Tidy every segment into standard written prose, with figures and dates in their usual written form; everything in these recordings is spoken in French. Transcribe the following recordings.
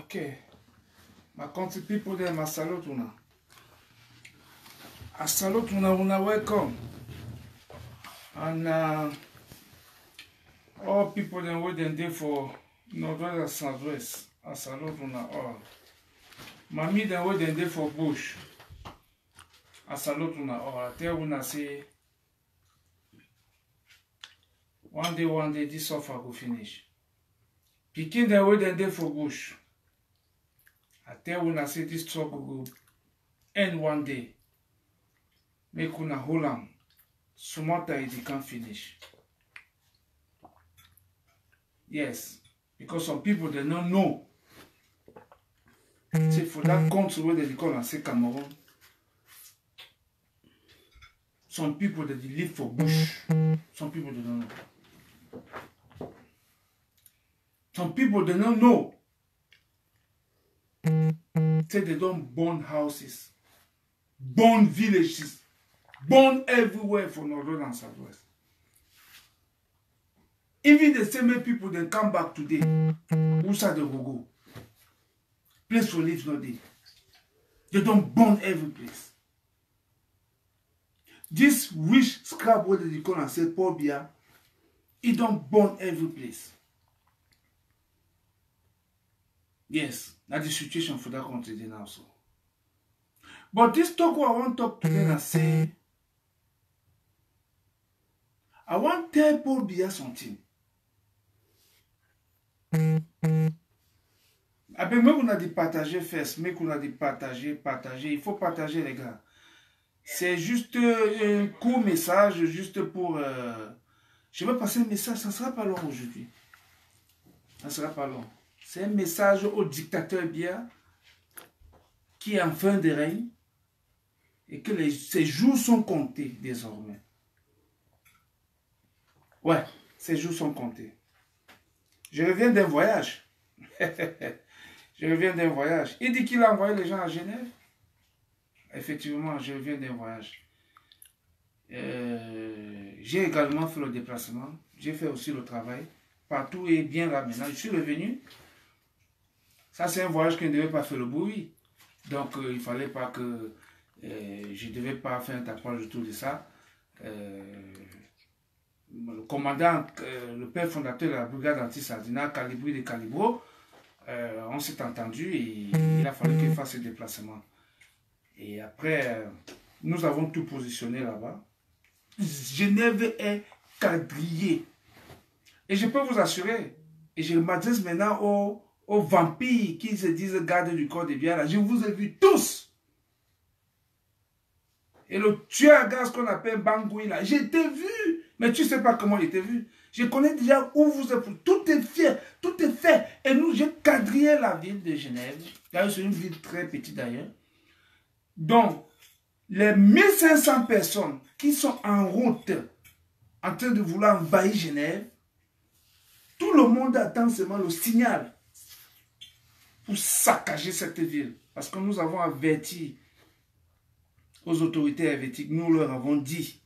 Okay. My country people there, my salute una. I salute una welcome. And all people then waiting there for Northwest and Southwest. I salute una all. Mami then waiting there for Bush. I salute una all. I tell una say one day this offer will finish. Pikin then waiting there for Bush. I tell una say this trouble will end one day. Make una hold on. Sumata it can't finish. Yes, because some people they don't know. Say for that country where they call and say Cameroon. Some people that they live for bush. Some people they don't know. Some people they don't know. Say they don't burn houses, burn villages, burn everywhere for Northern and Southwest. Even the same people that come back today, who said they will go? Place for live not there. They don't burn every place. This rich scrap what they call and say Paul Biya, it don't burn every place. Yes, that's the situation for that country then also. But this talk what I want to talk today and say, I want to tell Paul Biya something. Après, mais on a dit partager first, mais qu'on a dit partager. Il faut partager les gars. C'est juste un court message, juste pour... je vais passer un message, ça ne sera pas long aujourd'hui. Ça ne sera pas long. C'est un message au dictateur Biya qui est en fin de règne et que ses jours sont comptés désormais. Ouais, ses jours sont comptés. Je reviens d'un voyage. Je reviens d'un voyage. Il dit qu'il a envoyé les gens à Genève. Effectivement, je reviens d'un voyage. J'ai également fait le déplacement. J'ai fait aussi le travail. Partout est bien là maintenant. Je suis revenu. Ça, c'est un voyage qui ne devait pas faire le bruit. Donc, il ne fallait pas que... je ne devais pas faire un tapage autour de ça. Le commandant, le père fondateur de la brigade anti-Sardina, Calibri de Calibro, on s'est entendu et il a fallu qu'il fasse ce déplacement. Et après, nous avons tout positionné là-bas. Genève est quadrillée. Et je peux vous assurer, et je m'adresse maintenant aux vampires qui se disent gardes du corps de Biya là. Je vous ai vus tous. Et le tueur à gaz qu'on appelle Bangui là, j'ai été vu. Mais tu ne sais pas comment il était vu. Je connais déjà où vous êtes. Tout est fait. Tout est fait. Et nous, j'ai quadrillé la ville de Genève. D'ailleurs, c'est une ville très petite d'ailleurs. Donc, les 1500 personnes qui sont en route, en train de vouloir envahir Genève, tout le monde attend seulement le signal pour saccager cette ville. Parce que nous avons averti aux autorités helvétiques, nous leur avons dit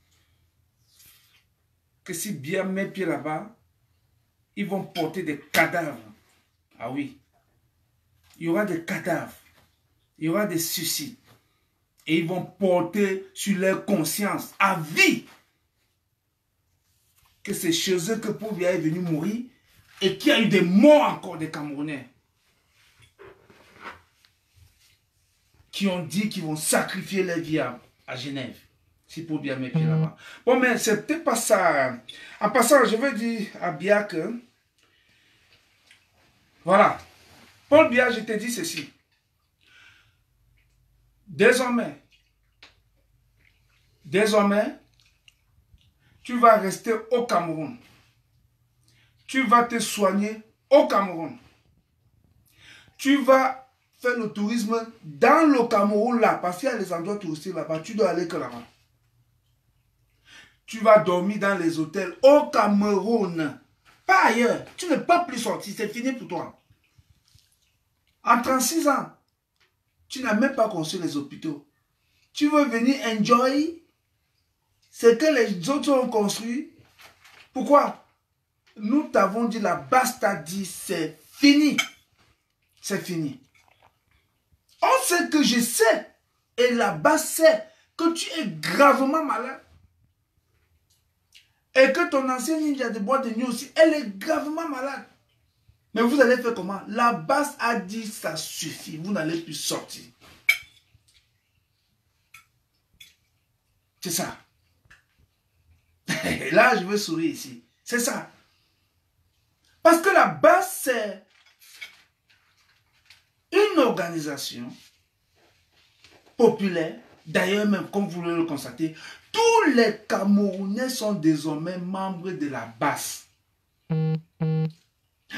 que si Biya met pied là-bas, ils vont porter des cadavres. Ah oui. Il y aura des cadavres. Il y aura des suicides. Et ils vont porter sur leur conscience à vie que c'est chez eux que Paul Biya est venu mourir et qu'il y a eu des morts encore des Camerounais qui ont dit qu'ils vont sacrifier leur vie à Genève. Si Paul Biya met pied là-bas. Bon, mais c'est peut-être pas ça. En passant, je veux dire à Biya que... Voilà. Paul Biya, je te dis ceci. Désormais, tu vas rester au Cameroun. Tu vas te soigner au Cameroun. Tu vas faire le tourisme dans le Cameroun là. Parce qu'il y a les endroits touristiques là-bas. Tu dois aller que là-bas. Tu vas dormir dans les hôtels au Cameroun. Pas ailleurs. Tu ne peux pas plus sortir. C'est fini pour toi. En 36 ans, tu n'as même pas construit les hôpitaux. Tu veux venir enjoy ce que les autres ont construit. Pourquoi? Nous t'avons dit, la base t'a dit, c'est fini. c'est fini. On sait que je sais, et là-bas sait que tu es gravement malade. Et que ton ancien ninja de boîte de nuit aussi, elle est gravement malade. Mais vous allez faire comment? La base a dit ça suffit, vous n'allez plus sortir. C'est ça. Et là, je veux sourire ici. C'est ça. Parce que la base, c'est une organisation populaire. D'ailleurs, même comme vous le constatez, tous les Camerounais sont désormais membres de la base.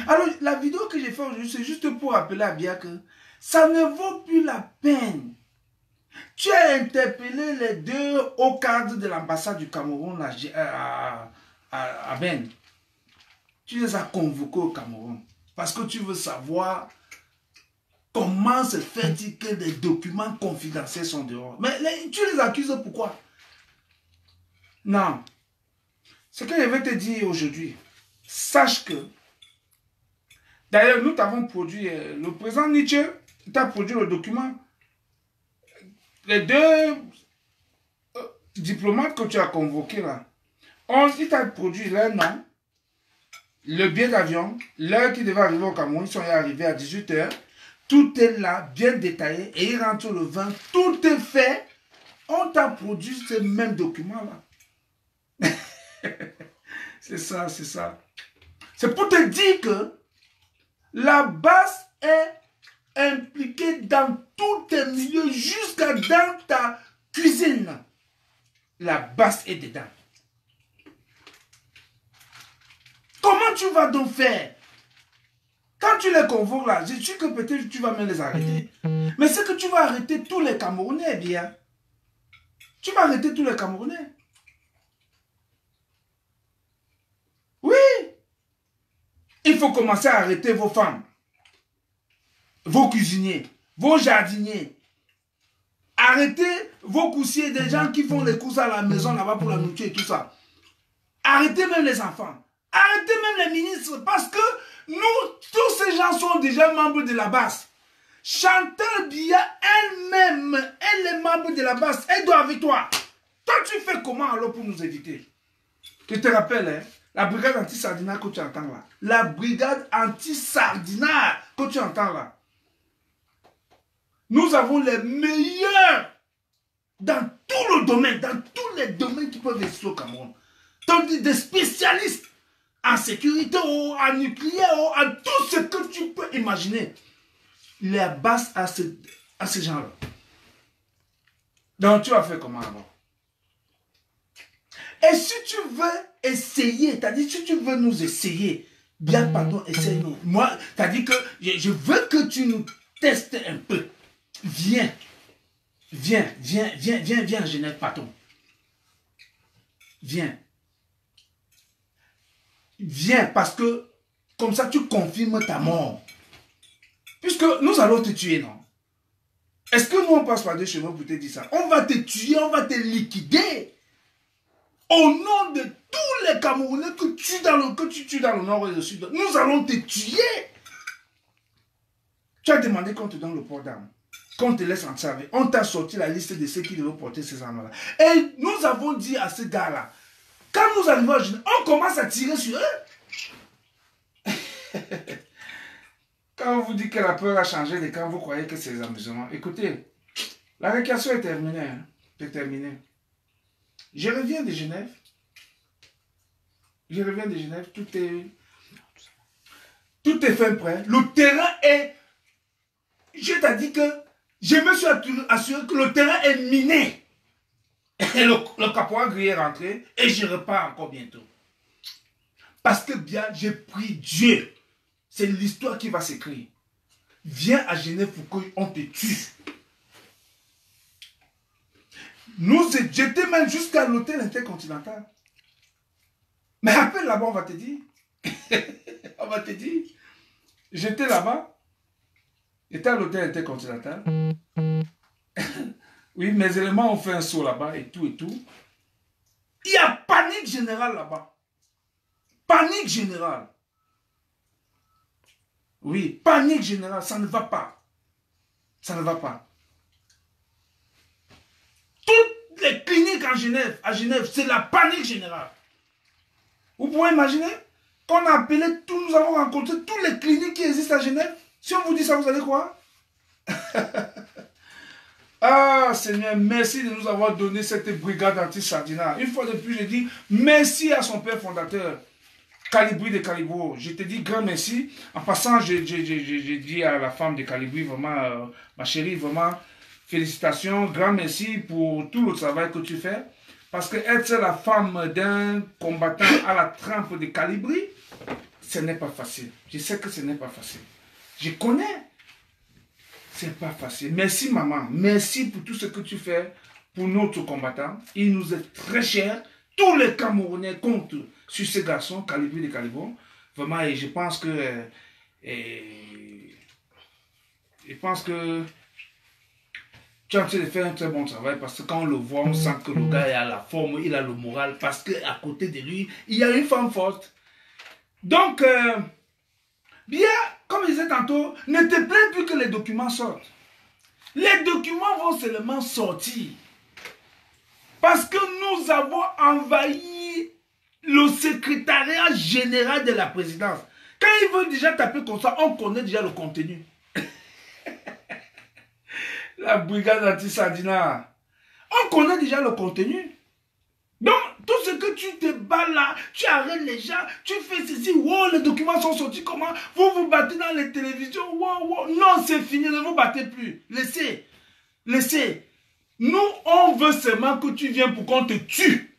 Alors, la vidéo que j'ai faite aujourd'hui, c'est juste pour rappeler à Bia que ça ne vaut plus la peine. Tu as interpellé les deux hauts cadres de l'ambassade du Cameroun à Ben. Tu les as convoqués au Cameroun parce que tu veux savoir comment se fait-il que des documents confidentiels sont dehors. Mais tu les accuses pourquoi? Non. Ce que je vais te dire aujourd'hui, sache que, d'ailleurs, nous t'avons produit, le président Nietzsche t'a produit le document. Les deux diplomates que tu as convoqués là, il t'a produit leur nom, le billet d'avion, l'heure qui devait arriver au Cameroun, ils sont arrivés à 18 h. Tout est là, bien détaillé, et ils rentrent le 20, tout est fait. On t'a produit ce même document là. C'est ça, c'est ça. C'est pour te dire que la base est impliquée dans tous tes milieux, jusqu'à dans ta cuisine. La base est dedans. Comment tu vas donc faire? Quand tu les convoques là, je suis que peut-être tu vas même les arrêter. Mais c'est que tu vas arrêter tous les Camerounais, bien. Tu vas arrêter tous les Camerounais. Oui. Il faut commencer à arrêter vos femmes, vos cuisiniers, vos jardiniers. Arrêtez vos coussiers, des gens qui font les courses à la maison là-bas pour la nourriture et tout ça. Arrêtez même les enfants. Arrêtez même les ministres parce que nous, tous ces gens sont déjà membres de la base. Chantal Biya elle-même, elle est membre de la base. Elle doit avec toi. Toi, tu fais comment alors pour nous éviter? Je te rappelle, hein, la brigade anti-sardinat que tu entends là. La brigade anti-sardinat que tu entends là. Nous avons les meilleurs dans tout le domaine, dans tous les domaines qui peuvent exister au Cameroun. Tandis des spécialistes en sécurité, en nucléaire, en tout ce que tu peux imaginer. La base à ces gens-là. Donc tu vas faire comment alors? Et si tu veux essayer, c'est-à-dire si tu veux nous essayer, bien pardon, essaye-nous. Moi, c'est-à-dire que je veux que tu nous testes un peu. Viens, Genève, pardon. Viens. Viens, parce que comme ça tu confirmes ta mort. Puisque nous allons te tuer, non? Est-ce que nous on passe par des chemins pour te dire ça? On va te tuer, on va te liquider. Au nom de tous les Camerounais que tu tues dans le nord et le sud, nous allons te tuer. Tu as demandé qu'on te donne le port d'armes, qu'on te laisse entrer avec. On t'a sorti la liste de ceux qui devaient porter ces armes-là. Et nous avons dit à ce gars-là, quand nous arrivons à Genève, on commence à tirer sur eux. Quand on vous dit que la peur a changé de camp, vous croyez que c'est amusement. Écoutez, la récréation est terminée. Hein. C'est terminé. Je reviens de Genève. Tout est fait prêt. Le terrain est... Je t'ai dit que je me suis assuré que le terrain est miné. Et le caporal gris est rentré et je repars encore bientôt. Parce que bien, j'ai pris Dieu. C'est l'histoire qui va s'écrire. Viens à Genève pour qu'on te tue. J'étais même jusqu'à l'hôtel intercontinental. Mais appelle là-bas, on va te dire. On va te dire. J'étais là-bas. J'étais à l'hôtel intercontinental. Oui, mes éléments ont fait un saut là-bas et tout et tout. Il y a panique générale là-bas. Panique générale. Oui, panique générale, ça ne va pas. Ça ne va pas. Toutes les cliniques à Genève, c'est la panique générale. Vous pouvez imaginer qu'on a appelé tous, nous avons rencontré toutes les cliniques qui existent à Genève. Si on vous dit ça, vous allez croire? Ah Seigneur, merci de nous avoir donné cette brigade anti-sardinat. Une fois de plus, je dis merci à son père fondateur, Calibri de Calibro. Je te dis grand merci. En passant, j'ai dit à la femme de Calibri, vraiment, ma chérie, vraiment, félicitations, grand merci pour tout le travail que tu fais. Parce que être la femme d'un combattant à la trempe de Calibri, ce n'est pas facile. Je sais que ce n'est pas facile. Je connais. C'est pas facile. Merci maman. Merci pour tout ce que tu fais pour notre combattant. Il nous est très cher. Tous les Camerounais comptent sur ce garçon, Calibri de Calibro. Vraiment, et je pense que... tu es en train de faire un très bon travail parce que quand on le voit, on sent que le gars a la forme, il a le moral parce qu'à côté de lui, il y a une femme forte. Donc, bien, comme je disais tantôt, ne te plains plus que les documents sortent. Les documents vont seulement sortir. Parce que nous avons envahi le secrétariat général de la présidence. Quand ils veulent déjà taper comme ça, on connaît déjà le contenu. La brigade anti-sardinat. On connaît déjà le contenu. Donc, tout ce que tu te bats là, tu arrêtes les gens, tu fais ceci, wow, les documents sont sortis, comment? Vous vous battez dans les télévisions, wow, wow. Non, c'est fini, ne vous battez plus. Laissez. Laissez. Nous, on veut seulement que tu viennes pour qu'on te tue.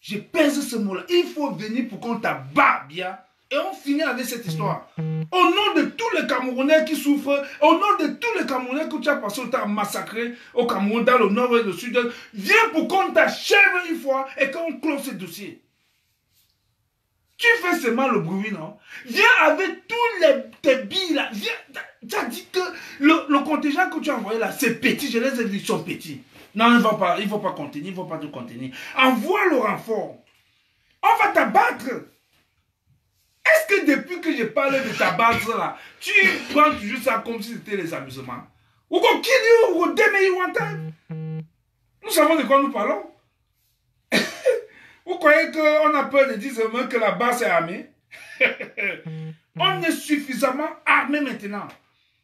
Je pèse ce mot-là. Il faut venir pour qu'on t'abat bien. Et on finit avec cette histoire. Au nom de tous les Camerounais qui souffrent, au nom de tous les Camerounais que tu as passé le temps à massacrer au Cameroun, dans le nord et le sud, viens pour qu'on t'achève une fois et qu'on close ce dossier. Tu fais seulement le bruit, non? Viens avec tous tes billes là. Viens. Tu as dit que le contingent que tu as envoyé là, c'est petit. Je les ai dit, ils sont petits. Non, il ne va pas contenir, il ne va pas te contenir. Envoie le renfort. On va t'abattre. Est-ce que depuis que je parle de ta base là, tu prends toujours ça comme si c'était les amusements? Ou qu'on kill you, ou demain you want time? Nous savons de quoi nous parlons. Vous croyez qu'on a peur de dire seulement que la base est armée? On est suffisamment armé maintenant.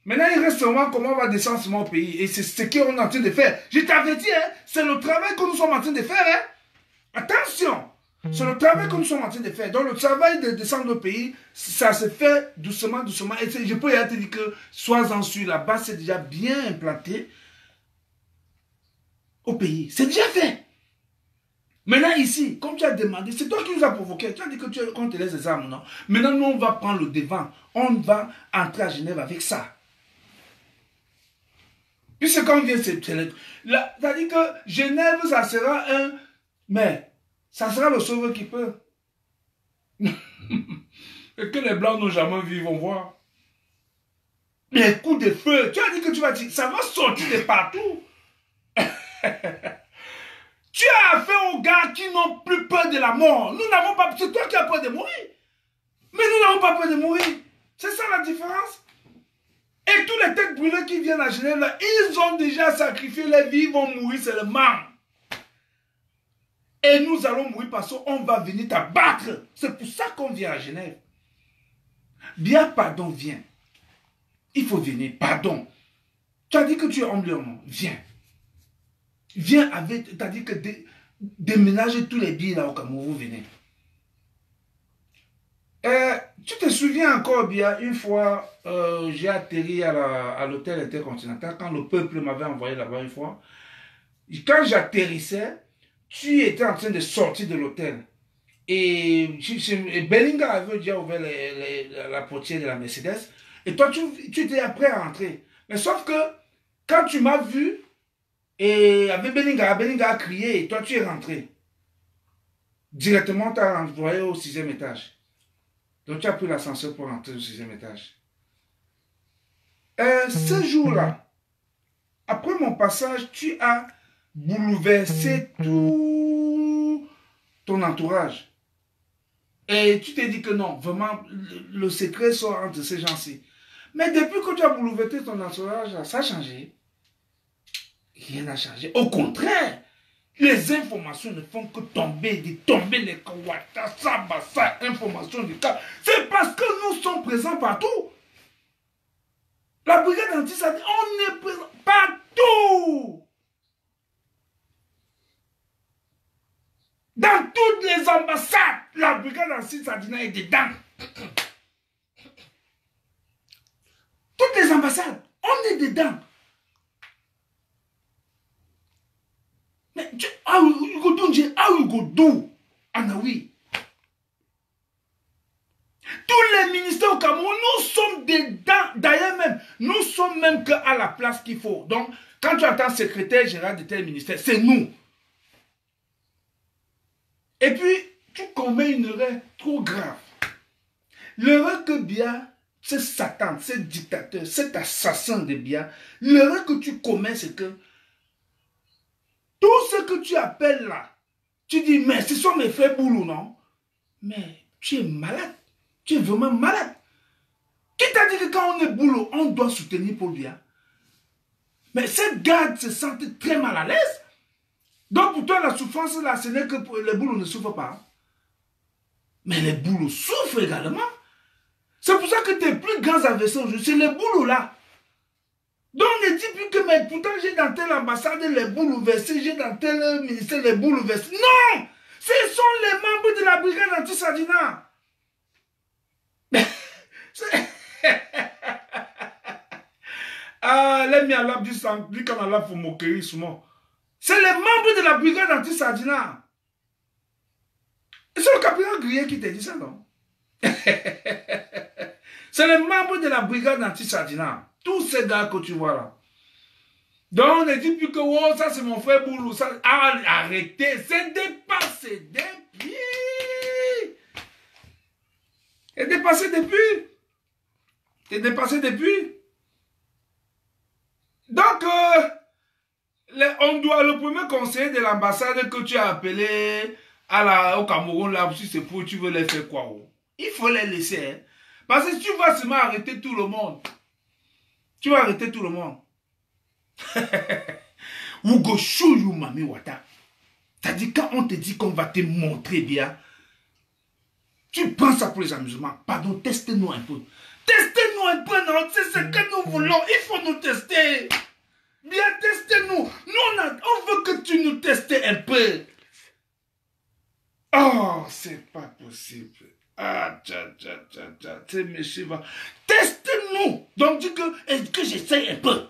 Maintenant, il reste seulement comment on va descendre sur mon pays. Et c'est ce qu'on est en train de faire. Je t'avais dit, hein, c'est le travail que nous sommes en train de faire. Hein. Attention! C'est le travail que nous sommes en train de faire. Donc le travail de descendre le pays, ça se fait doucement, doucement. Et je peux te dire que sois-en sûr, la base c'est déjà bien implantée au pays. C'est déjà fait. Maintenant ici, comme tu as demandé, c'est toi qui nous as provoqué. Tu as dit qu'on te laisse des armes, non? Maintenant nous on va prendre le devant. On va entrer à Genève avec ça. Puisque quand on vient, c'est-à-dire que Genève, ça sera un... Mais... ça sera le sauveur qui peut. Et que les Blancs n'ont jamais vu, ils vont voir. Les coups de feu, tu as dit que tu vas dire, ça va sortir de partout. Tu as affaire aux gars qui n'ont plus peur de la mort. Nous n'avons pas, c'est toi qui as peur de mourir. Mais nous n'avons pas peur de mourir. C'est ça la différence. Et tous les têtes brûlées qui viennent à Genève, là, ils ont déjà sacrifié leur vie, ils vont mourir seulement. Et nous allons mourir parce qu'on va venir t'abattre. C'est pour ça qu'on vient à Genève. Bien, pardon, viens. Il faut venir, pardon. Tu as dit que tu es humble, non? Viens. Viens avec, tu as dit que déménager tous les billets là au Cameroun, vous venez. Tu te souviens encore bien, une fois, j'ai atterri à l'hôtel Intercontinental, quand le peuple m'avait envoyé là-bas une fois. Quand j'atterrissais, tu étais en train de sortir de l'hôtel. Et Bellinga avait déjà ouvert la portière de la Mercedes. Et toi, tu étais prêt à entrer. Mais sauf que, quand tu m'as vu, et avec Bellinga a crié, et toi, tu es rentré. Directement, tu as envoyé au 6e étage. Donc, tu as pris l'ascenseur pour rentrer au 6e étage. Ce jour-là, après mon passage, tu as bouleversé tout ton entourage. Et tu t'es dit que non, vraiment, le secret sort entre ces gens-ci. Mais depuis que tu as bouleversé ton entourage, ça a changé. Rien n'a changé. Au contraire, les informations ne font que tomber, de tomber les kawata, ça, information du cas. C'est parce que nous sommes présents partout. La brigade anti-Sadina, on est présent partout. Dans toutes les ambassades, la brigade anti-Sadina est dedans. Toutes les ambassades, on est dedans. Mais how you go do, Anawi? Tous les ministères au Cameroun, nous sommes dedans. D'ailleurs même, nous sommes même qu'à la place qu'il faut. Donc, quand tu entends secrétaire général de tel ministère, c'est nous. Et puis, tu commets une erreur trop grave. L'erreur que Biya, ce Satan, ce dictateur, cet assassin de Biya, l'erreur que tu commets, c'est que tout ce que tu appelles là, tu dis, mais ce sont mes frères Boulou, non? Mais tu es malade. Tu es vraiment malade. Qui t'a dit que quand on est Boulou, on doit soutenir Paul Biya? Mais ces gardes se sentent très mal à l'aise. Donc pour toi, la souffrance là, ce n'est que les Boulous ne souffrent pas. Mais les Boulous souffrent également. C'est pour ça que tes plus grands adversaires aujourd'hui, c'est les Boulous là. Donc ne dis plus que mais pourtant j'ai dans telle ambassade les Boulous versés, j'ai dans tel ministère les Boulous versés. Non! Ce sont les membres de la brigade anti-Sadina. Ah, les mialab du sang, du canal pour moquer souvent. C'est les membres de la brigade anti-Sadina. C'est le capitaine Grillé qui t'a dit ça, non? C'est les membres de la brigade anti-Sadina. Tous ces gars que tu vois là. Donc, on ne dit plus que oh, ça c'est mon frère Boulou. Ça... Ah, arrêtez, c'est dépassé depuis. C'est dépassé depuis. C'est dépassé depuis. Donc, on doit, le premier conseiller de l'ambassade que tu as appelé au Cameroun, là, si c'est pour, tu veux les faire quoi? Il faut les laisser. Hein? Parce que si tu vas seulement arrêter tout le monde, tu vas arrêter tout le monde. Ougo Chouyou Mami Wata. C'est-à-dire, quand on te dit qu'on va te montrer bien, tu prends ça pour les amusements. Pardon, testez-nous un peu. Testez-nous un peu, non? C'est ce que nous voulons. Il faut nous tester. Bien, testez-nous. Nous, on veut que tu nous testes un peu. Oh, c'est pas possible. Ah, c'est monsieur va. Testez-nous. Donc, dis que j'essaye un peu.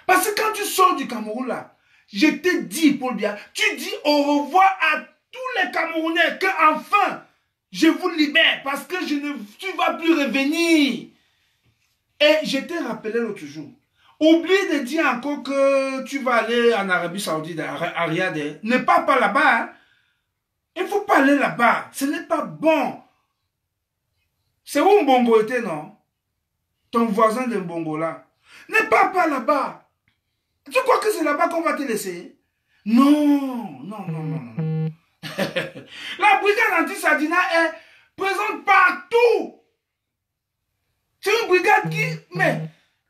Parce que quand tu sors du Cameroun, là, je te dis, Paul Biya, tu dis au revoir à tous les Camerounais, que enfin, je vous libère, parce que tu ne vas plus revenir. Et je t'ai rappelé l'autre jour, oublie de dire encore que tu vas aller en Arabie Saoudite, à Riyad. Ne pars pas là-bas. Hein. Il ne faut pas aller là-bas. Ce n'est pas bon. C'est où Mbongo était, non? Ton voisin de Mbongo, là. Ne pars pas là-bas. Tu crois que c'est là-bas qu'on va te laisser? Non, non, non, non, non. La brigade anti-Sadina est présente partout. C'est une brigade qui... Mais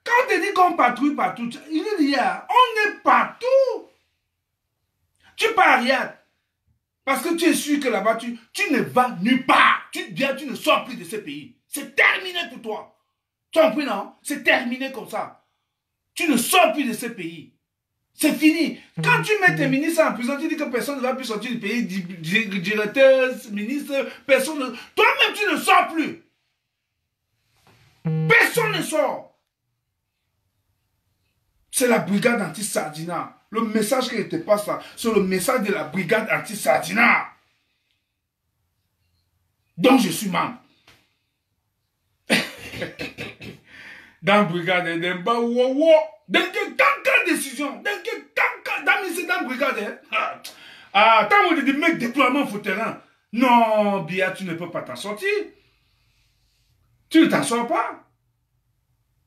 quand on te dit qu'on patrouille partout, il dit, on est partout. Tu pars à Riyad. Parce que tu es sûr que là-bas, tu ne vas nulle part. Tu ne sors plus de ce pays. C'est terminé pour toi. Tu as compris, non? C'est terminé comme ça. Tu ne sors plus de ce pays. C'est fini. Quand tu mets tes ministres en prison, tu dis que personne ne va plus sortir du pays, directeur, ministre, personne ne... Toi-même, tu ne sors plus. Personne ne sort. C'est la brigade anti-Sadina. Le message qui te passe là, c'est le message de la brigade anti-Sadina. Donc je suis membre. Dans la brigade, dans quelle décision, dans la brigade, tant on dit mec déploiement au terrain. Non, Biya, tu ne peux pas t'en sortir. Tu ne t'en sors pas.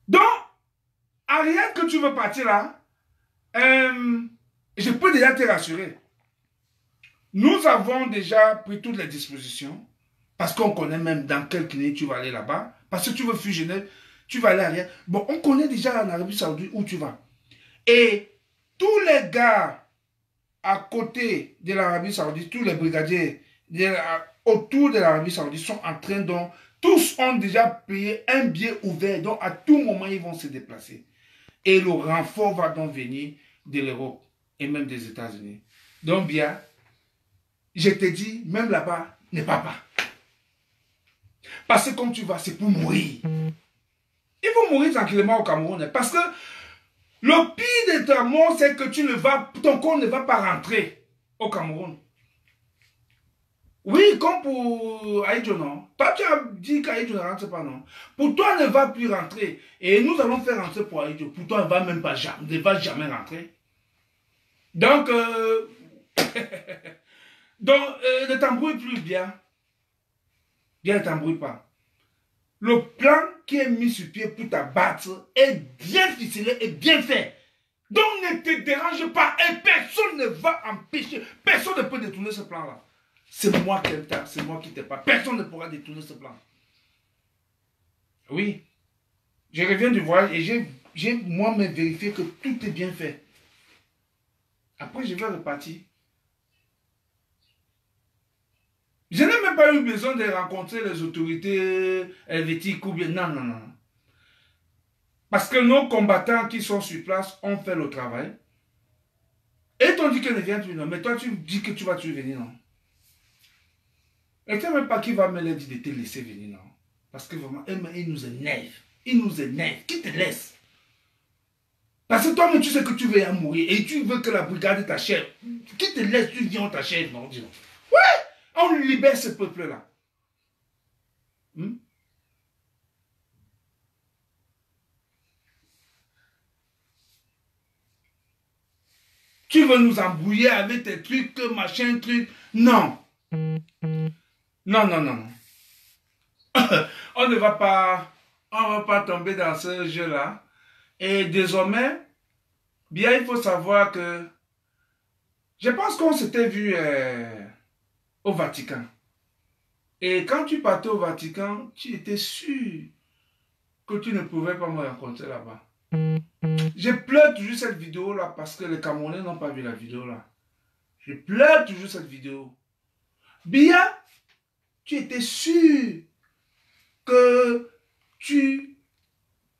Donc, à rien que tu veux partir là, je peux déjà te rassurer. Nous avons déjà pris toutes les dispositions, parce qu'on connaît même dans quelle clinique tu vas aller là-bas, Parce que tu veux fuir Genève, tu vas aller arrière. Bon, on connaît déjà en Arabie Saoudite où tu vas. Et tous les gars à côté de l'Arabie Saoudite, tous les brigadiers autour de l'Arabie Saoudite sont en train donc, tous ont déjà payé un billet ouvert, donc à tout moment ils vont se déplacer. Et le renfort va donc venir de l'Europe et même des États-Unis. Donc bien, je te dis, même là-bas, ne pars pas. Parce que comme tu vas, c'est pour mourir. Il faut mourir tranquillement au Cameroun. Parce que le pire de ta mort, c'est que ton corps ne va pas rentrer au Cameroun. Oui, comme pour Aïdjo, non. Toi, tu as dit qu'Aïdjo ne rentre pas, non. Pour toi, ne va plus rentrer. Et nous allons faire rentrer pour Aïdjo. Pour toi, ne va jamais rentrer. Donc, ne t'embrouille plus bien. Bien, ne t'embrouille pas. Le plan qui est mis sur pied pour t'abattre est bien ficelé et bien fait. Donc, ne te dérange pas et personne ne va empêcher. Personne ne peut détourner ce plan-là. C'est moi qui t'ai pas. Personne ne pourra détourner ce plan. Oui. Je reviens du voyage et j'ai moi-même vérifié que tout est bien fait. Après, je vais repartir. Je n'ai même pas eu besoin de rencontrer les autorités helvétiques ou bien... Non, non, non. Parce que nos combattants qui sont sur place ont fait le travail. Et t'ont dit qu'elle ne vient plus, non. Mais toi, tu dis que tu vas venir, non. Et tu ne sais même pas qui va me dire de te laisser venir, non. Parce que vraiment, il nous énerve. Il nous énerve. Qui te laisse? Parce que toi-même, tu sais que tu veux y mourir. Et tu veux que la brigade t'achève. Qui te laisse? Tu viens, on t'achève, non. Ouais! On libère ce peuple-là. Tu veux nous embrouiller avec tes trucs, machin, truc. Non. Non, non, non. On ne va pas tomber dans ce jeu-là. Et désormais, bien, il faut savoir que je pense qu'on s'était vu au Vatican. Et quand tu partais au Vatican, tu étais sûr que tu ne pouvais pas me rencontrer là-bas. Je pleure toujours cette vidéo-là parce que les Camerounais n'ont pas vu la vidéo-là. Je pleure toujours cette vidéo. Bien, tu étais sûr que tu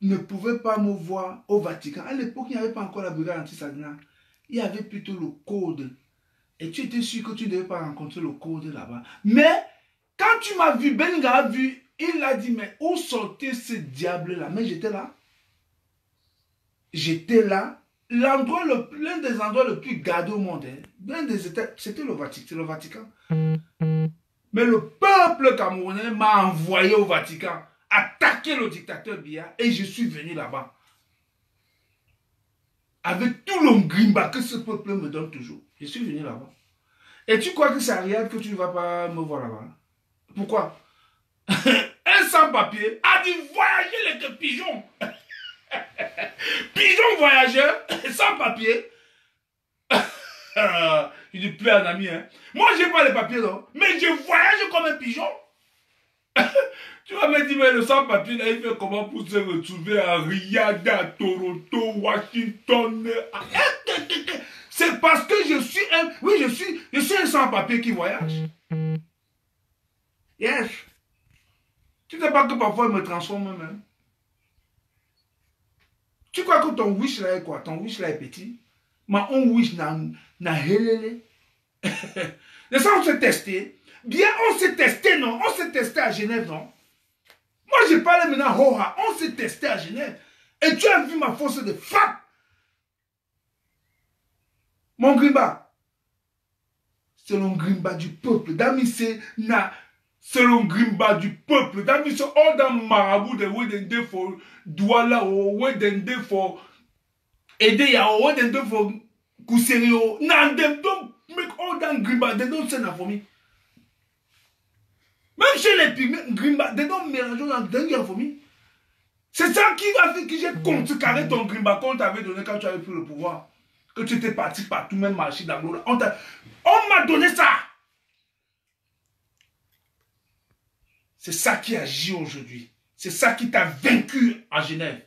ne pouvais pas me voir au Vatican. À l'époque, il n'y avait pas encore la brigade anti-Sadina. Il y avait plutôt le code. Et tu étais sûr que tu ne devais pas rencontrer le code là-bas. Mais, quand tu m'as vu, Beninga a vu, il a dit, mais où sortait ce diable-là? Mais j'étais là. J'étais là. L'un des endroits les plus gardés au monde, c'était le Vatican. Mais le peuple camerounais m'a envoyé au Vatican, attaquer le dictateur Biya, et je suis venu là-bas. Avec tout le grimba que ce peuple me donne toujours. Je suis venu là-bas. Et tu crois que c'est Ariel que tu ne vas pas me voir là-bas? Pourquoi? Un sans-papier a dit voyager les pigeons. Pigeon voyageur, sans papier. Je dis plus un ami. Hein. Moi, je n'ai pas les papiers, non. Mais je voyage comme un pigeon. Tu vas me dire, mais le sans-papier, il fait comment pour se retrouver à Riyad, à Toronto, Washington. C'est parce que je suis un... Oui, je suis un sans-papier qui voyage. Yes. Tu ne sais pas que parfois, il me transforme même. Tu crois que ton wish là est quoi? Ton wish là est petit? Ma on wish na helele. Mais ça, on s'est testé. Bien, on s'est testé, non? On s'est testé à Genève, non? Moi, je parle maintenant Hoha. On s'est testé à Genève. Et tu as vu ma force de frappe. Mon grimba. C'est le grimba du peuple. Dami, c'est le grimba du peuple. Dami, c'est all dans marabout de Wedende for Douala ou Wedende for Edeya ou Wedende for Kuserio. Nan, them don't make all that grimba. They don't send that for me. Même chez les pygmées, grimba, they don't mélange dans for me. C'est ça qui a fait que j'ai contrecarré ton grimba qu'on t'avait donné quand tu avais pris le pouvoir. Que tu étais parti partout, même marché dans l'eau. On m'a donné ça. C'est ça qui agit aujourd'hui. C'est ça qui t'a vaincu à Genève.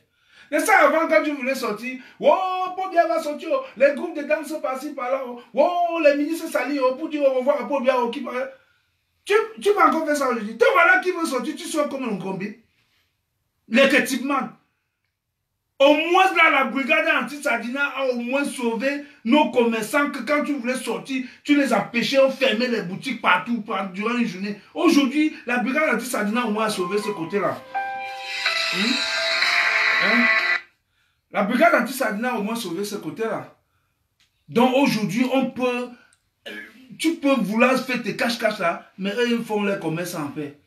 Mais ça, avant, quand tu voulais sortir, oh, Paul Biya va sortir, les groupes de danse par-ci, par-là, oh, les ministres s'allient, pour dire au revoir à Paul Biya, qui paraît. Tu vas encore faire ça aujourd'hui. Te voilà qui veut sortir, tu sors comme un combi. L'équipement. Au moins, là, la brigade anti-Sadina a au moins sauvé nos commerçants que quand tu voulais sortir, tu les as pêchés, ont fermé les boutiques partout durant une journée. Aujourd'hui, la brigade anti-Sadina au moins a sauvé ce côté-là. La brigade anti-Sadina a au moins sauvé ce côté-là. Donc aujourd'hui, on peut... Tu peux vouloir faire tes cache-cache là, mais eux, ils font les commerces en paix.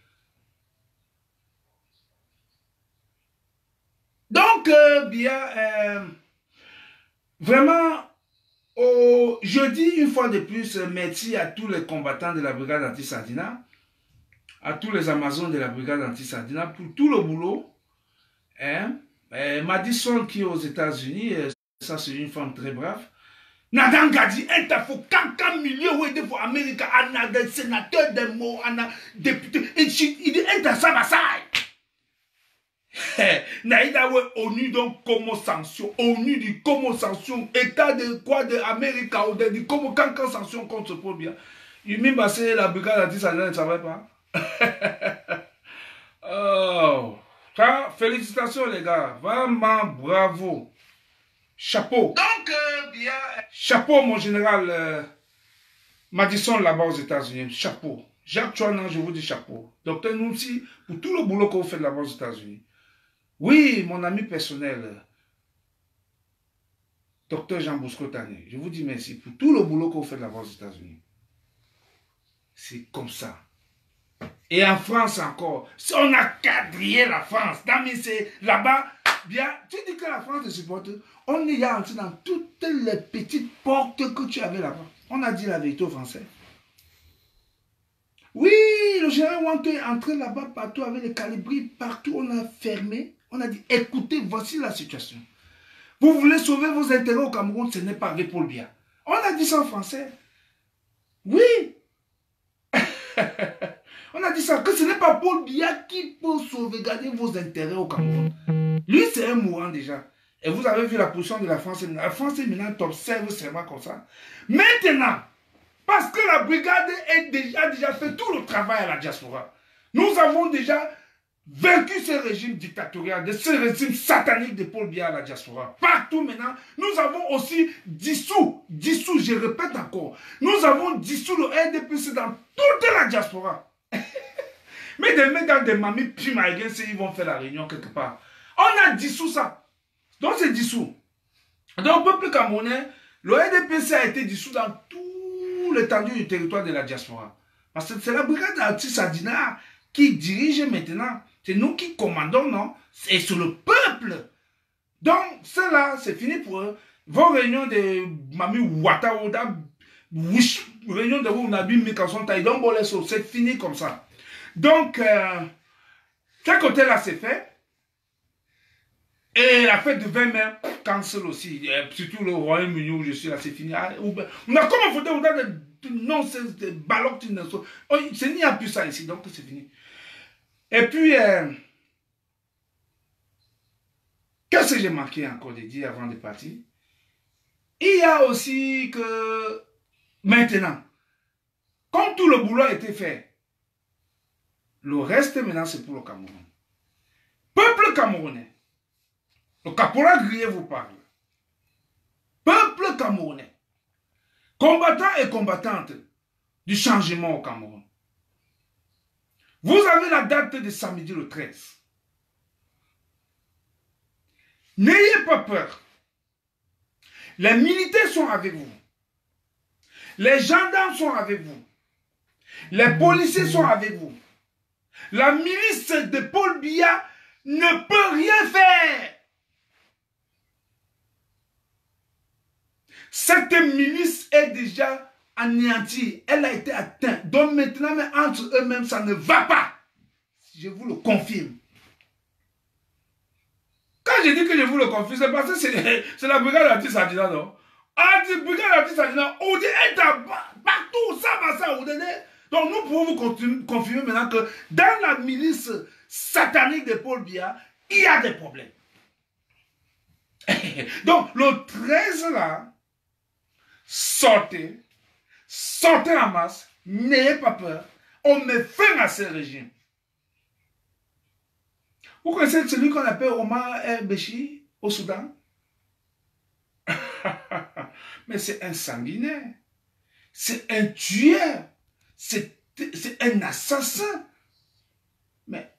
Donc, bien, vraiment, je dis une fois de plus, merci à tous les combattants de la brigade anti-Sadina, à tous les Amazones de la brigade anti-Sadina pour tout le boulot. Madison qui est aux États-Unis, ça c'est une femme très brave. Nadan Gadi, elle t'a fait 4 millions pour l'Amérique, elle a des sénateurs, des mots, elle a des députés, elle t'a ça, ça. Naïda ouais ONU donc comme sanction, ONU dit comme sanction, état de quoi de Amérique ou de comme quand sanction contre Paul Biya. Il m'a passé la brigade anti-Sadina, ne savait pas. Oh, félicitations les gars, vraiment bravo. Chapeau. Donc, bien. Chapeau, mon général Madison là-bas aux États-Unis. Chapeau. Jacques Chouanan, je vous dis chapeau. Docteur Nounsi, pour tout le boulot que vous faites là-bas aux États-Unis. Oui, mon ami personnel, Docteur Jean Bosco Tané, je vous dis merci pour tout le boulot que vous faites là-bas aux États-Unis. C'est comme ça. Et en France encore, si on a quadrillé la France, c'est là-bas, bien, tu dis que la France te supporte, on est entré dans toutes les petites portes que tu avais là-bas. On a dit la vérité aux Français. Oui, le général Wanto est entré là-bas partout avec les calibris, partout on a fermé. On a dit, écoutez, voici la situation. Vous voulez sauver vos intérêts au Cameroun, ce n'est pas avec Paul Biya. On a dit ça en français. Oui. On a dit ça, que ce n'est pas Paul Biya qui peut sauvegarder vos intérêts au Cameroun. Lui, c'est un mourant déjà. Et vous avez vu la position de la France. La France est maintenant t'observe seulement comme ça. Maintenant, parce que la brigade a déjà fait tout le travail à la diaspora. Nous avons déjà vaincu ce régime dictatorial, de ce régime satanique de Paul Biya à la diaspora. Partout maintenant, nous avons aussi dissous, je répète encore, nous avons dissous le RDPC dans toute la diaspora. Mais des mecs dans des mamies pimaïgues, ils vont faire la réunion quelque part. On a dissous ça. Donc c'est dissous. Donc peuple camerounais, le RDPC a été dissous dans tout l'étendue du territoire de la diaspora. Parce que c'est la brigade anti-Sadina qui dirige maintenant. C'est nous qui commandons, non? C'est sur le peuple. Donc, cela, c'est fini pour eux. Vos réunions de Mami Ouata, réunions de Ounabi, Mikason, Taïdon, c'est fini comme ça. Donc, ce côté-là, c'est fait. Et la fête de 20 mai, cancel aussi. Surtout le Royaume-Uni où je suis là, c'est fini. On a comme voté, on a des nonsense, des ballons, c'est n'y a plus ça ici, donc c'est fini. Et puis, qu'est-ce que j'ai manqué encore de dire avant de partir? Il y a aussi que maintenant, comme tout le boulot a été fait, le reste maintenant c'est pour le Cameroun. Peuple camerounais, le caporal Grier vous parle. Peuple camerounais, combattants et combattantes du changement au Cameroun. Vous avez la date de samedi le 13. N'ayez pas peur. Les militaires sont avec vous. Les gendarmes sont avec vous. Les policiers sont avec vous. La milice de Paul Biya ne peut rien faire. Cette milice est déjà anéantie. Elle a été atteinte. Donc maintenant, mais entre eux-mêmes, ça ne va pas. Je vous le confirme. Quand je dis que je vous le confirme, c'est parce que c'est la brigade anti-Sadina, non? La brigade anti-Sadina, on dit, elle est partout, ça va, ça, on dit. Donc nous pouvons vous confirmer maintenant que dans la milice, satanique de Paul Biya, il y a des problèmes. Donc, le 13 là, sortez en masse, n'ayez pas peur, on met fin à ce régime. Vous connaissez celui qu'on appelle Omar el-Béchi au Soudan? Mais c'est un sanguinaire, c'est un tueur, c'est un assassin. Mais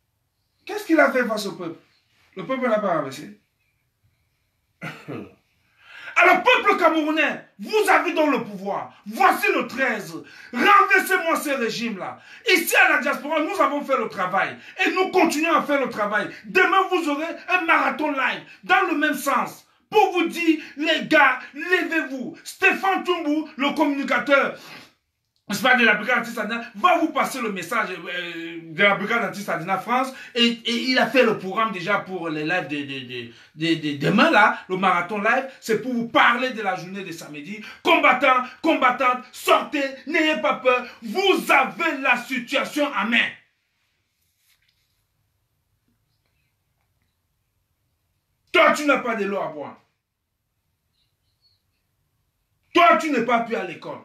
qu'est-ce qu'il a fait face au peuple? Le peuple n'a pas renversé. Alors, peuple camerounais, vous avez donc le pouvoir. Voici le 13. Renversez-moi ce régime-là. Ici à la diaspora, nous avons fait le travail. Et nous continuons à faire le travail. Demain, vous aurez un marathon live dans le même sens. Pour vous dire, les gars, levez-vous. Stéphane Toumbu, le communicateur de la brigade anti-Sadina, va vous passer le message de la brigade anti-Sadina France et il a fait le programme déjà pour les lives de demain là, le marathon live, c'est pour vous parler de la journée de samedi. Combattants, combattantes, sortez, n'ayez pas peur, vous avez la situation en main. Toi, tu n'as pas de l'eau à boire. Toi, tu n'es pas pu à l'école.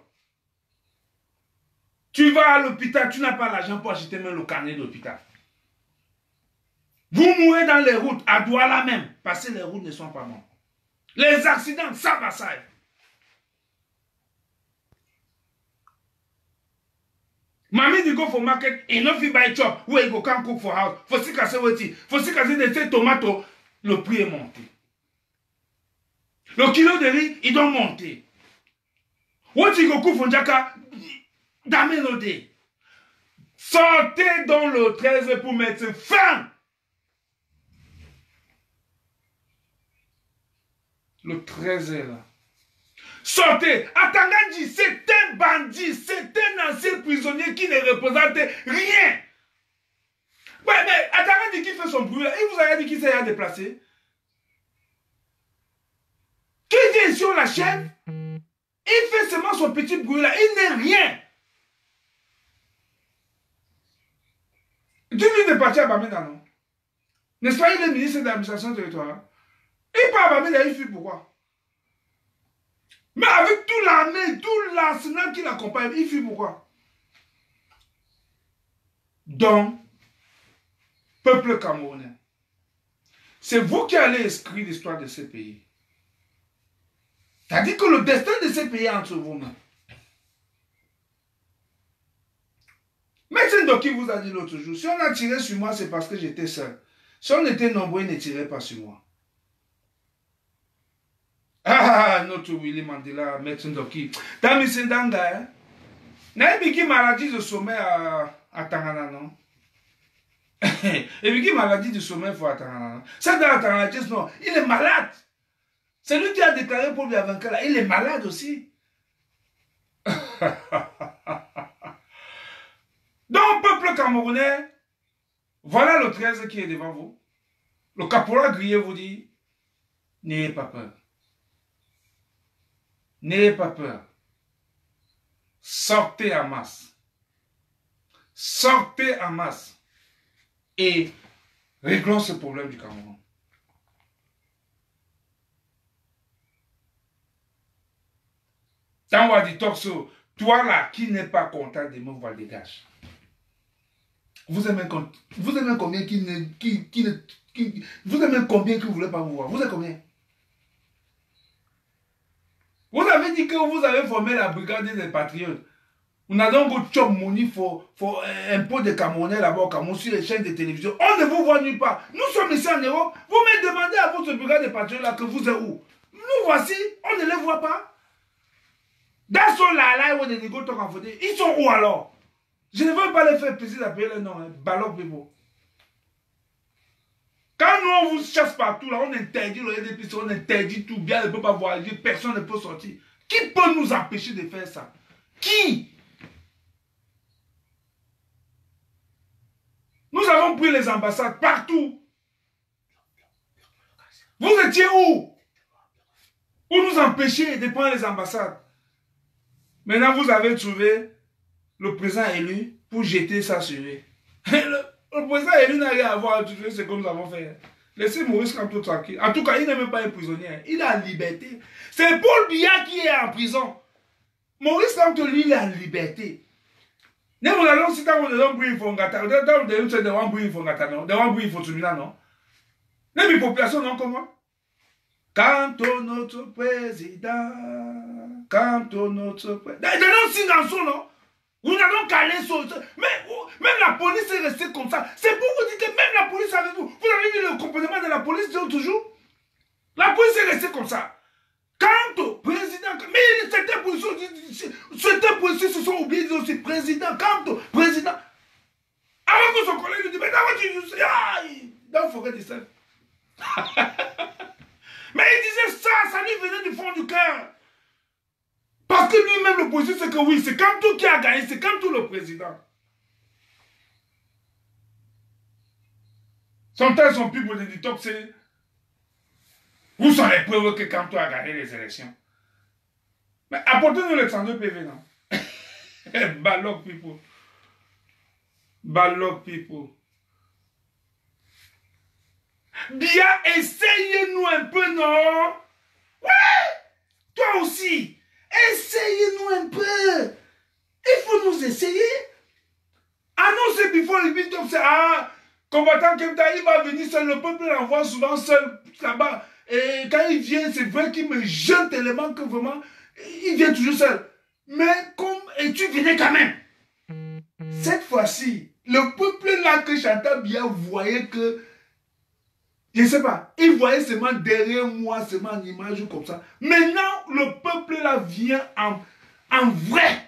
Tu vas à l'hôpital, tu n'as pas l'argent pour acheter même le carnet d'hôpital. Vous mourrez dans les routes, à Douala même, parce que les routes ne sont pas bonnes. Les accidents, ça va, ça. Mami dit go for market, et non fi buy chop, where you go can cook for house. Faut si casser weti, faut si casser de ces tomates, le prix est monté. Le kilo de riz, il doit monter. What you go cook for jaka, d'amener. Sortez dans le 13 pour mettre fin. Le 13 est là. Sortez. Atangandji, c'est un bandit, c'est un ancien prisonnier qui ne représente rien. Ouais, mais Atangandji qui fait son bruit là, il vous a dit qu'il s'est déplacé. Qui vient sur la chaîne, il fait seulement son petit bruit là, il n'est rien. Dis-lui de partir à Bamenda, non? N'est-ce pas, il est ministre de l'administration territoriale? Il part à Bamenda, il fuit pourquoi? Mais avec toute l'armée, tout l'arsenal qui l'accompagne, il fuit pourquoi? Donc, peuple camerounais, c'est vous qui allez écrire l'histoire de ce pays. C'est-à-dire que le destin de ce pays est entre vos mains. Médecin Doki vous a dit l'autre jour, si on a tiré sur moi, c'est parce que j'étais seul. Si on était nombreux, ils ne tiraient pas sur moi. Ah, notre Willy Mandela, Médecin Doki. Dans Médecin Danga, n'a pas maladie de sommeil à Tangana, non? Et puis, maladie du sommeil, il faut attendre. Ça, dans la Tangana, non, il est malade. C'est lui qui a déclaré pour lui vainqueur là, il est malade aussi. Donc, peuple camerounais, voilà le 13 qui est devant vous. Le caporal grillé vous dit, n'ayez pas peur. N'ayez pas peur. Sortez en masse. Sortez en masse. Et réglons ce problème du Cameroun. Tant on va dire, Torso, toi là qui n'es pas content de me voir dégage. Vous aimez combien vous aimez combien que vous ne voulez pas vous voir? Vous êtes combien? Vous avez dit que vous avez formé la brigade des patriotes. On a donc chop money pour un pot de Camerounais là-bas au Cameroun sur les chaînes de télévision. On ne vous voit nulle part. Nous sommes ici en Europe. Vous me demandez à votre brigade des patriotes là que vous êtes où? Nous voici, on ne les voit pas. Dans ce là, ils sont où alors? Je ne veux pas les faire plaisir d'appeler le nom. Hein. Ballot Bebo. Quand nous on vous chasse partout, là, on interdit le RDP, on interdit tout, bien ne peut pas voyager, personne ne peut sortir. Qui peut nous empêcher de faire ça? Qui? Nous avons pris les ambassades partout. Vous étiez où? Pour nous empêcher de prendre les ambassades. Maintenant, vous avez trouvé le président élu pour jeter ça sur lui. Le président élu n'a rien à voir avec tout ce que nous avons fait. Laissez Maurice Kamto tranquille. En tout cas, il n'est même pas un prisonnier. Il est en liberté. C'est Paul Biya qui est en prison. Maurice Kamto, lui, il est en liberté. Ne vous allons si vous devez brûler Fongata, vous devez brûler Fongata, non? Vous devez brûler Fotumina, non? Les populations, non, comment? Kamto, notre président. Kamto, notre président. Dans aussi dans non? Nous allons caler sur... Mais même la police est restée comme ça. C'est pour vous dire que même la police avec vous. Vous avez vu le comportement de la police toujours? La police est restée comme ça. Quant au président... Mais certains policiers se sont oubliés de dire aussi président. Quant au président... Alors que son collègue lui dit, mais don't forget yourself. Mais il disait ça lui venait du fond du cœur. Parce que lui-même, le policier, c'est que oui, c'est Kamto qui a gagné, c'est Kamto le président. Sometimes some people they talk say, où sont les preuves que Kamto a gagné les élections? Mais apportez-nous les 32 PV, non? Balog people. Balog people. Bien, essayez-nous un peu, non? Ouais! Toi aussi! Essayez-nous un peu. Il faut nous essayer. Annoncez before le big top, c'est combattant Kemta, il va venir seul. Le peuple l'envoie souvent seul là-bas. Et quand il vient, c'est vrai qu'il me jette tellement que vraiment, il vient toujours seul. Mais et tu venais quand même. Cette fois-ci, le peuple là que Chantal bien voyait que, je ne sais pas, il voyait seulement derrière moi, seulement en image ou comme ça. Maintenant, le peuple là vient en vrai.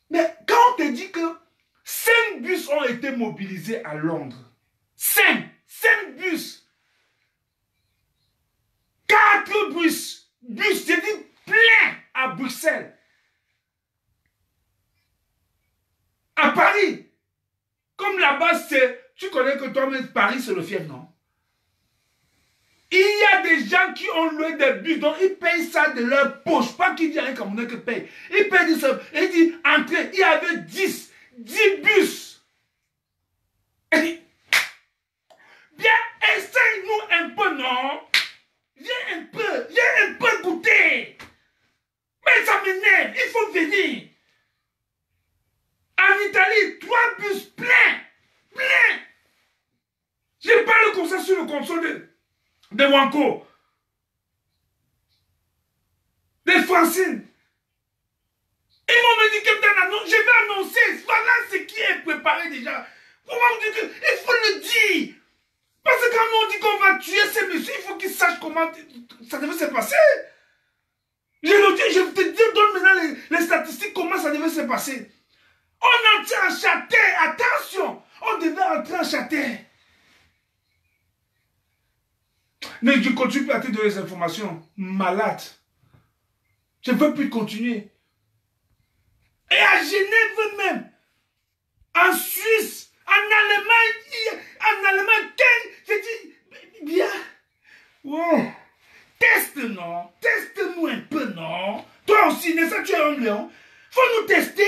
Mais quand on te dit que 5 bus ont été mobilisés à Londres, 5 bus, 4 bus, j'ai dit plein à Bruxelles, à Paris, comme là-bas c'est... Tu connais que toi-même, Paris, c'est le fief, non? Il y a des gens qui ont loué des bus, donc ils payent ça de leur poche. Pas qu'il dit rien comme on que paye. Ils payent du ça. Il dit, entrez, il y avait 10 bus. Il dit, bien, essaye-nous un peu, non? Viens un peu goûter. Mais ça m'énerve, il faut venir. En Italie, 3 bus pleins. Je parle comme ça sur le console de Wanko. De Francine. Ils m'ont dit que je vais annoncer. Voilà ce qui est préparé déjà. Comment on dit que il faut le dire. Parce que quand on dit qu'on va tuer ces messieurs, il faut qu'ils sachent comment ça devait se passer. Je le dis, je te dis, donne maintenant les statistiques, comment ça devait se passer. On entrait en Châtel, attention. On devait entrer en Châtel. Mais je continue à te donner des informations. Malade. Je ne veux plus continuer. Et à Genève même. En Suisse. En Allemagne. J'ai dit, bien. Wow. Teste, non. Teste-nous un peu, non. Toi aussi, n'est-ce pas, tu es un lion. Faut nous tester.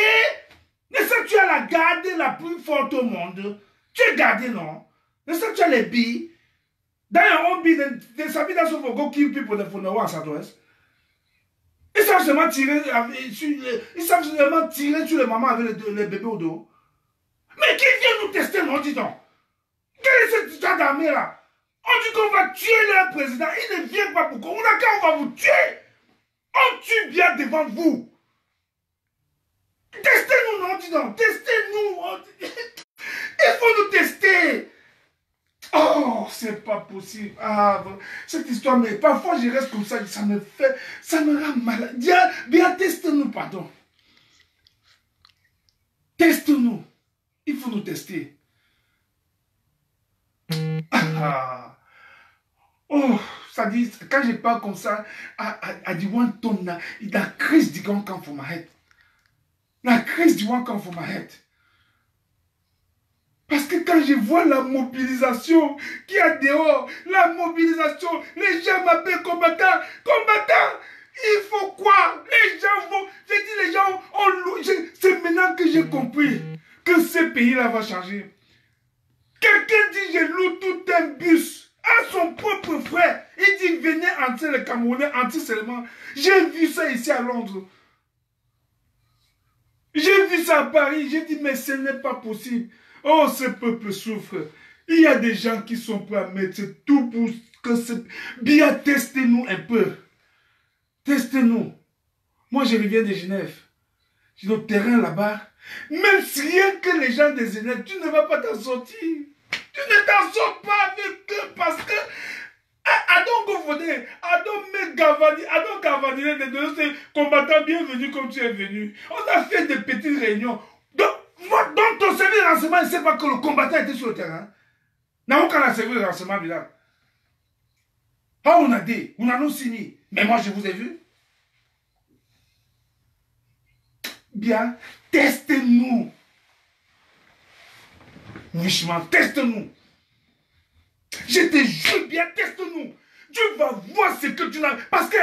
N'est-ce pas, tu as la garde la plus forte au monde. Tu es gardé, non. N'est-ce pas, tu as les billes. Dans your own business, they sabi that's what go kill people that for no one Southwest. Ils savent seulement tirer sur les mamans avec les bébés au dos. Mais qui vient nous tester, non, dis donc? Quel est cette histoire d'armée là? On dit qu'on va tuer leur président, il ne vient pas pour qu'on va vous tuer. On tue bien devant vous. Testez-nous, non, dis donc, testez-nous. Il faut nous tester. Oh, c'est pas possible. Ah, cette histoire, mais parfois je reste comme ça, ça me rend malade. Bien, teste-nous, pardon. Teste-nous. Il faut nous tester. Ah. Oh, ça dit, quand je parle comme ça, I want to know, la crise du one come from my head. La crise du one come from my head. Parce que quand je vois la mobilisation qu'il y a dehors, la mobilisation, les gens m'appellent combattant. Il faut quoi? Les gens vont, j'ai dit les gens, c'est maintenant que j'ai compris. que ce pays-là va changer. Quelqu'un dit, je loue tout un bus à son propre frère. Il dit, venez entrer les Camerounais anti-seulement. J'ai vu ça ici à Londres. J'ai vu ça à Paris. J'ai dit, mais ce n'est pas possible. Oh, ce peuple souffre. Il y a des gens qui sont prêts à mettre tout pour que ce... Bien, testez-nous un peu. Testez-nous. Moi, je reviens de Genève. J'ai notre terrain là-bas. Même si rien que les gens de Genève, tu ne vas pas t'en sortir. Tu ne t'en sors pas avec eux parce que Adon Gofodé, Adon Gavani, ces combattants bienvenus comme tu es venu. On a fait des petites réunions. Donc ton service de renseignement ne sait pas que le combattant était sur le terrain. N'a aucun service de renseignement, là. Ah, on a dit, on a nous signé. Mais moi, je vous ai vu. Bien, testez-nous. Franchement, teste-nous. Je te jure bien, teste-nous. Tu vas voir ce que tu n'as... Parce que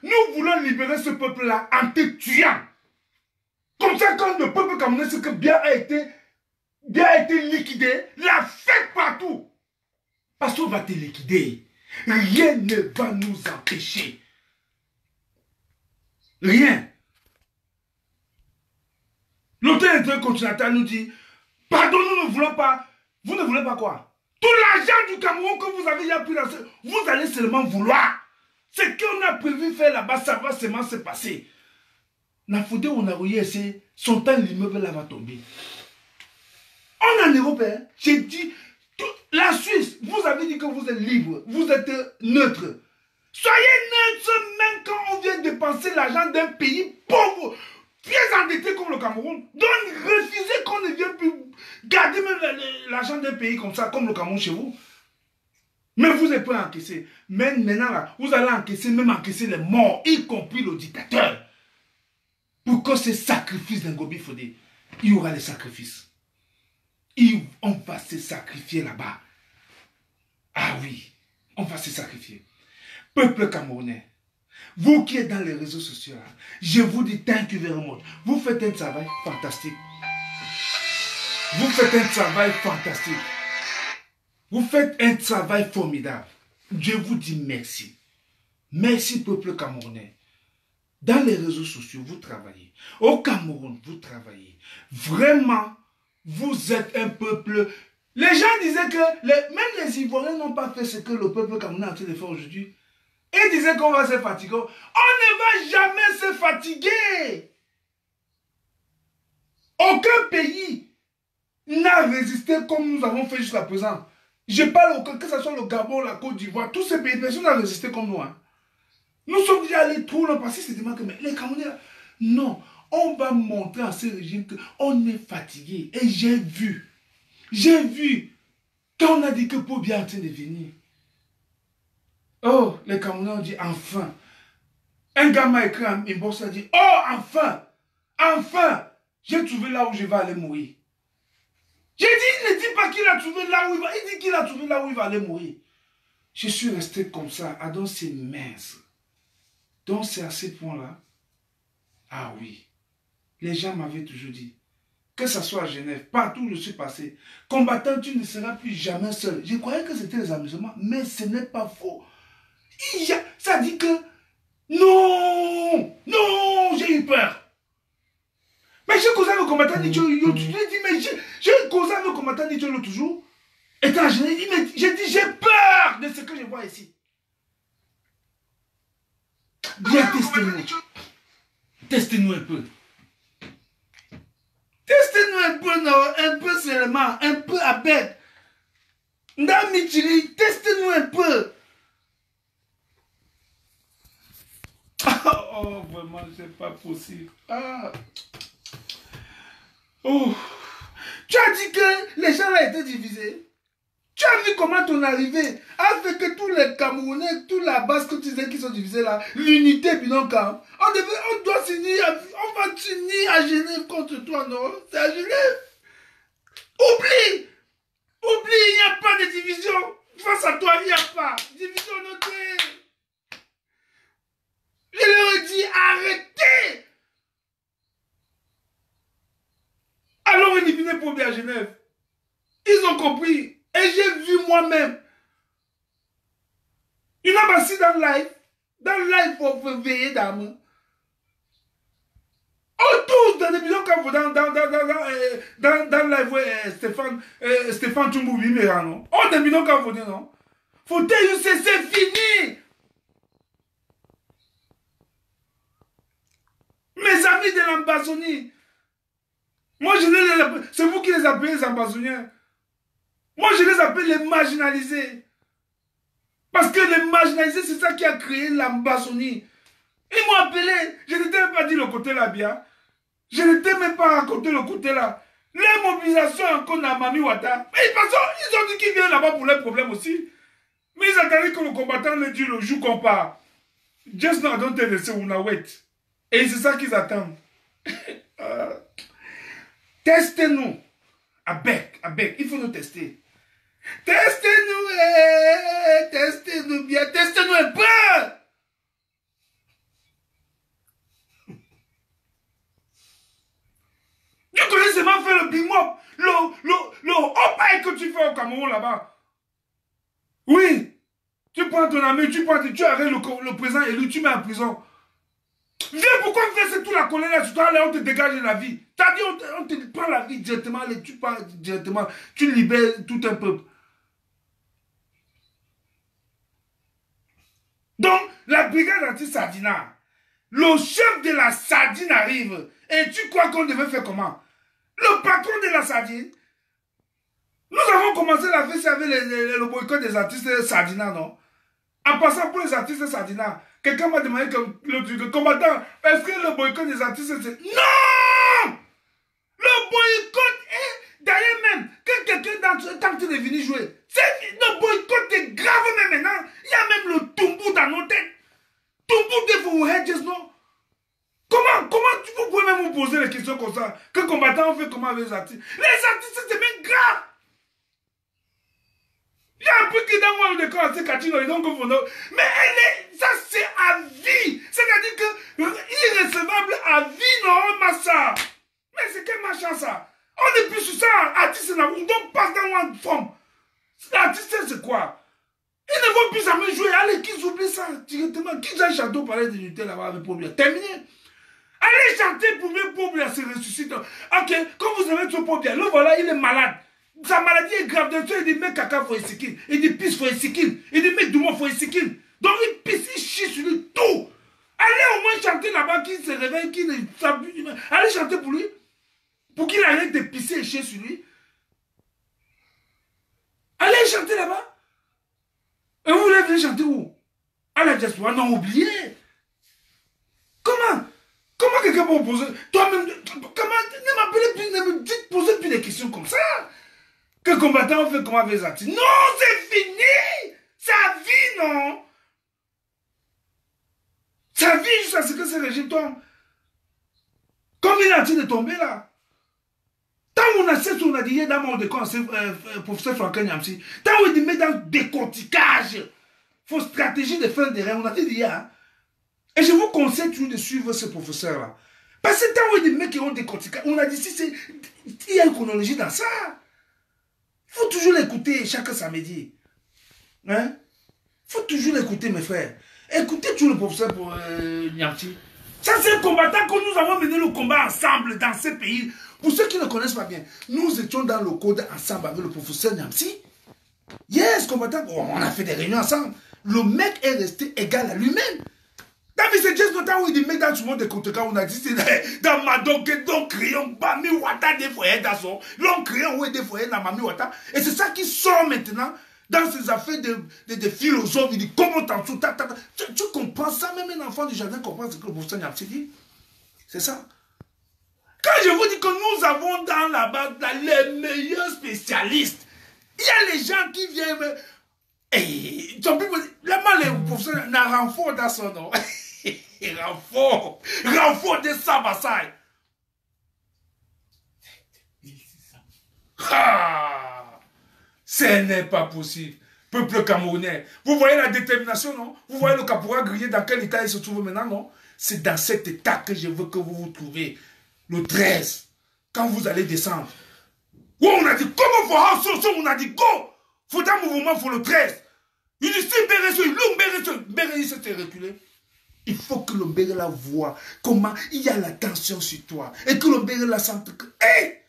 nous voulons libérer ce peuple-là en te tuant. Comme ça, quand le peuple camerounais sait que bien a été liquidé, la fête partout. Parce qu'on va te liquider. Rien ne va nous empêcher. Rien. L'hôtel intercontinental nous dit, pardon, nous ne voulons pas. Vous ne voulez pas quoi? Tout l'argent du Cameroun que vous avez déjà pris dans ce... Vous allez seulement vouloir. Ce qu'on a prévu faire là-bas, ça va seulement se passer. La faute on a voulu essayer, son temps l'immeuble là va tomber. On est en Europe, hein? J'ai dit, la Suisse, vous avez dit que vous êtes libre, vous êtes neutre. Soyez neutre même quand on vient dépenser l'argent d'un pays pauvre, très endetté comme le Cameroun. Donc refusez qu'on ne vienne plus garder même l'argent d'un pays comme ça, comme le Cameroun chez vous. Mais vous êtes prêt à encaisser. Mais maintenant là, vous allez encaisser, même encaisser les morts, y compris le dictateur. Pour que ce sacrifice d'Ngobi Fodé, il y aura les sacrifices. On va se sacrifier là-bas. Ah oui, on va se sacrifier. Peuple camerounais, vous qui êtes dans les réseaux sociaux, là, je vous dis thank you very much. Vous faites un travail fantastique. Vous faites un travail fantastique. Vous faites un travail formidable. Je vous dis merci. Merci peuple camerounais. Dans les réseaux sociaux, vous travaillez. Au Cameroun, vous travaillez. Vraiment, vous êtes un peuple... Les gens disaient que même les Ivoiriens n'ont pas fait ce que le peuple camerounais est en train de faire aujourd'hui. Ils disaient qu'on va se fatiguer. On ne va jamais se fatiguer. Aucun pays n'a résisté comme nous avons fait jusqu'à présent. Je parle que ce soit le Gabon, la Côte d'Ivoire, tous ces pays, personne n'a résisté comme nous. Hein. Nous sommes déjà allés trop loin parce que c'est que les Camerounais, non, on va montrer à ce régime qu'on est fatigué. Et j'ai vu, quand on a dit que pour bien en train de venir, oh, les Camerounais ont dit enfin. Un gars m'a écrit un inbox, il a dit, oh, enfin, j'ai trouvé là où je vais aller mourir. J'ai dit, il ne dit pas qu'il a trouvé là où il va, il dit qu'il a trouvé là où il va aller mourir. Je suis resté comme ça, ah donc c'est mince. Donc c'est à ce point-là. Ah oui. Les gens m'avaient toujours dit. Que ce soit à Genève, partout où je suis passé. Combattant, tu ne seras plus jamais seul. Je croyais que c'était les amusements. Mais ce n'est pas faux. Ça dit que... Non, j'ai eu peur. Mais j'ai causé avec le combattant Nicho. Je lui ai dit, mais j'ai causé avec le combattant Nicho l'autre jour. Étant à Genève, j'ai dit, j'ai peur de ce que je vois ici. Bien, testez-nous. Testez-nous un peu. Testez-nous un peu, non, un peu seulement, un peu à bête. Ndamichili, testez-nous un peu. Oh, vraiment, c'est pas possible. Ah. Oh. Tu as dit que les gens là étaient divisés. Tu as vu comment ton arrivée a fait que tous les Camerounais, toute la base que tu disais qui sont divisés là, l'unité, puis donc, on doit s'unir, on va s'unir à Genève contre toi, non? C'est à Genève. Oublie, il n'y a pas de division. Face à toi, il n'y a pas. Division notée. Je leur ai dit, arrêtez. Alors éliminez pauvres à Genève. Ils ont compris. Et j'ai vu moi-même. Une ambassade dans le live. Dans le live, il faut veiller d'âme. Autour dans les maisons quand vous dans le live, ouais, Stéphane Tchoumoubi, non? Oh, des maisons quand vous dites, non? Faut dire, c'est fini. Mes amis de l'Ambazonie. Moi, c'est vous qui les appelez les Ambazoniens. Moi, je les appelle les marginalisés. Parce que les marginalisés, c'est ça qui a créé l'Ambazonie. Ils m'ont appelé. Je n'étais même pas dit le côté là bien. Je n'étais même pas raconté le côté là. Les mobilisations encore dans Mami Wata. Mais de toute façon, ils ont dit qu'ils viennent là-bas pour les problèmes aussi. Mais ils attendaient que le combattant le dise le jour qu'on part. Just now, don't tell us, on a wait. Et c'est ça qu'ils attendent. Testez-nous. Avec, il faut nous tester. Testez-nous, testez-nous bien, testez-nous un peu. Tu connais seulement faire le bimop, le hop que tu fais au Cameroun là-bas. Oui. Tu prends ton ami, tu arrêtes le président élu, tu mets en prison. Viens, pourquoi faire toute la colère là, tu dois aller, on te dégage de la vie. T'as dit, on te prend la vie directement, tu pars directement, tu libères tout un peuple. Donc, la brigade anti-sardina, le chef de la sardine arrive, et tu crois qu'on devait faire comment? Le patron de la sardine, nous avons commencé la fête avec le boycott des artistes sardina, non? En passant pour les artistes sardina, quelqu'un m'a demandé comme le combattant, est-ce que le boycott des artistes c'est... Non! Le boycott est... D'ailleurs même, quand quelqu'un tant que tu es venu jouer, le boycott est grave même maintenant. Il y a même le Tumbu dans nos têtes. Tumbu de vos hedges, non? Comment vous pouvez même vous poser des questions comme ça? Que combattant on fait comment avec les artistes? Les artistes c'est même grave. Il y a un peu qui dans moi le décor, c'est Katino, et donc mais ça c'est à vie. C'est-à-dire que irrécevable à vie, non, Massa. Mais c'est quel machin ça? On n'est plus sur ça, artiste, on donc passe dans une forme. L'artiste c'est quoi? Ils ne vont plus jamais jouer. Allez, qu'ils oublient ça directement. Qu'ils aillent chanter au palais de l'unité là-bas avec Pobia. Terminé. Allez chanter pour mieux Pobia se ressuscite. Ok, quand vous avez son Pobia, le voilà, il est malade. Sa maladie est grave. Donc il dit, mec, caca, faut essiquer. Il dit, pisse, faut essiquer. Il dit, mec, douma, faut essiquer. Donc il pisse, il chie sur lui, tout. Allez au moins chanter là-bas, qu'il se réveille, qu'il ne s'abuse. Allez chanter pour lui. Pour qu'il arrête de pisser et chier sur lui. Allez chanter là-bas. Et vous voulez venir chanter où? À la diaspora, non, oublié. Comment quelqu'un peut vous poser? Toi-même, comment? Ne m'appelez plus, ne me dites, posez plus des questions comme ça. Que combattant on fait comment avec les artistes? Non, c'est fini. Sa vie, non. Sa vie jusqu'à ce que ce régime tombe. Comme il est en train de tomber là. Tant on a cessé, on a dit, dans mon décor, professeur Franck Nyamsi, tant on dit, mais dans le décortiquage, il faut stratégie de fin de rien, on a dit, hein. Et je vous conseille toujours de suivre ce professeur-là. Parce que tant on dit, mais qui ont décortiqué, on a dit, il y a une chronologie dans ça. Il faut toujours l'écouter chaque samedi. Hein? Il faut toujours l'écouter, mes frères. Écoutez toujours le professeur Nyamsi. Ça, c'est un combattant que nous avons mené le combat ensemble dans ce pays. Pour ceux qui ne connaissent pas bien, nous étions dans le code ensemble avec le professeur Nyamsi. Yes, combattant, on a fait des réunions ensemble. Le mec est resté égal à lui-même. Dans c'est juste le temps où il dit, mais dans tout le monde de contre on a dit, c'est dans ma donc crayon, Mami Wata des foyers dans son, l'on crayon ou des foyers dans Mami Wata. Et c'est ça qui sort maintenant dans ces affaires de philosophes. Il dit, comment t'en fous, tu comprends ça, même un enfant du jardin comprend ce que le professeur Nyamsi dit. C'est ça. Quand je vous dis que nous avons dans la base les meilleurs spécialistes, il y a les gens qui viennent. Et le professeur n'a renfort dans son nom. renfort de Sabasai. Ah, ce n'est pas possible. Peuple camerounais. Vous voyez la détermination, non? Vous voyez le caporal grillé dans quel état il se trouve maintenant, non? C'est dans cet état que je veux que vous vous trouvez. Le 13, quand vous allez descendre. On a dit, comment faut on a dit, go! Faut un mouvement, faut le 13. Il dit, si Béréso, s'est reculé. Il faut que le Béré la voie, comment il y a la tension sur toi. Et que le Béré la sente que, hey!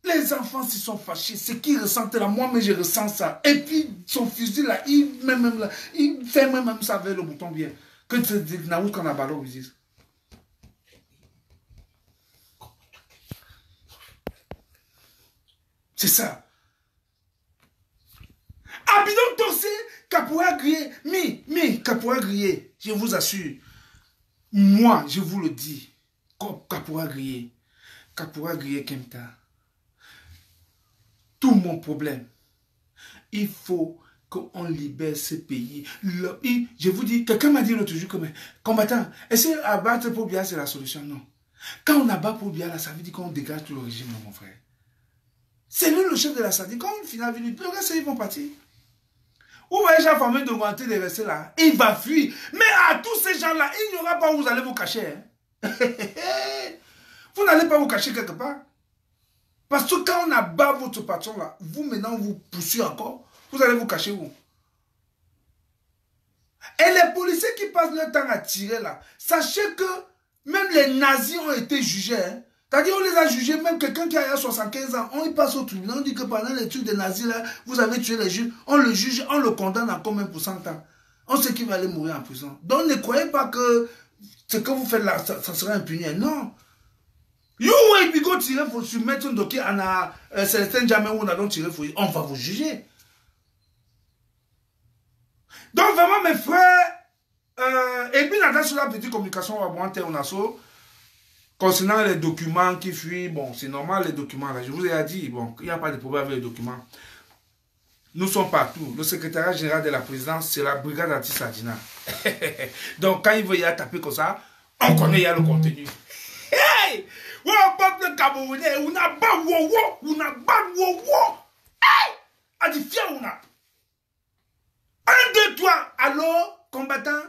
Les enfants s'y sont fâchés, ce qu'ils ressentent là, moi mais je ressens ça. Et puis son fusil là, il fait même ça avec le bouton bien. Que tu te dis, Naouk en a ballon, vous dites. C'est ça. Abidon torsé, capoeira grillé, capoeira grillé, je vous assure. Moi, je vous le dis, capoeira grillé Kemta. Tout mon problème, il faut qu'on libère ce pays. Je vous dis, quelqu'un m'a dit l'autre jour comme combattant, est-ce que abattre pour bien c'est la solution? Non. Quand on abat pour bien, ça veut dire qu'on dégage tout le régime, mon frère. C'est lui le chef de la SADI. Quand il finit, le reste, ils vont partir. Vous voyez, Jean Fameux d'augmenter de rester là. Il va fuir. Mais à tous ces gens-là, il n'y aura pas où vous allez vous cacher. Hein. Vous n'allez pas vous cacher quelque part. Parce que quand on abat votre patron là, vous maintenant vous poussez encore, vous allez vous cacher où? Et les policiers qui passent leur temps à tirer là, sachez que même les nazis ont été jugés. Hein. C'est-à-dire on les a jugés, même quelqu'un qui a 75 ans, on y passe au tribunal, on dit que pendant les trucs des nazis là, vous avez tué les juifs, on le juge, on le condamne à combien pour 100 ans? On sait qu'il va aller mourir en prison. Donc ne croyez pas que ce que vous faites là, ça sera impuni. Non. You will be go tirer pour se mettre un dossier à Célestin Jamais où on a donc tiré pour on va vous juger. Donc vraiment mes frères, et puis dans la petite communication on va on a ça. Concernant les documents qui fuient, bon, c'est normal les documents là. Je vous ai dit, bon, il n'y a pas de problème avec les documents. Nous sommes partout. Le secrétariat général de la présidence, c'est la brigade anti-Sadina. Donc quand il veut y aller taper comme ça, on connaît, il y a le contenu. Hey! On peuple camerounais, on a pas wowo, on a pas wowo. Hey! A dit fier on a. 1, 2, 3, allô, combattant,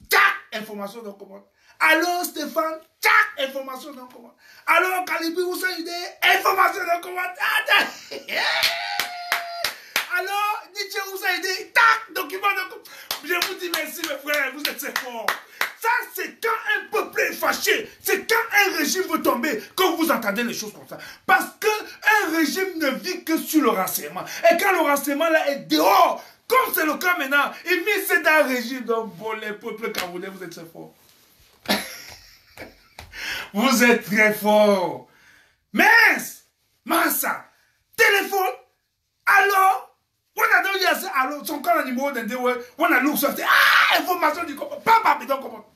tac, information de commande. Allô, Stéphane, tac, information de commande. Allô, Calibi, où ça idée, information de commande. Allô, Nietzsche, où ça idée, tac, document de commande. Je vous dis merci, mes frères, vous êtes très forts. Ça, c'est quand un peuple est fâché, c'est quand un régime veut tomber, que vous entendez les choses comme ça. Parce qu'un régime ne vit que sur le renseignement. Et quand le renseignement là est dehors, comme c'est le cas maintenant, il met c'est dans un régime. Donc, bon, les peuples camerounais, vous êtes très forts. Vous êtes très forts. Mince, Massa, téléphone, allô? On a donné assez, allô, son corps numéro d'un déo, on a l'ours sorti, ah, information du corps, papa, bidon, comment?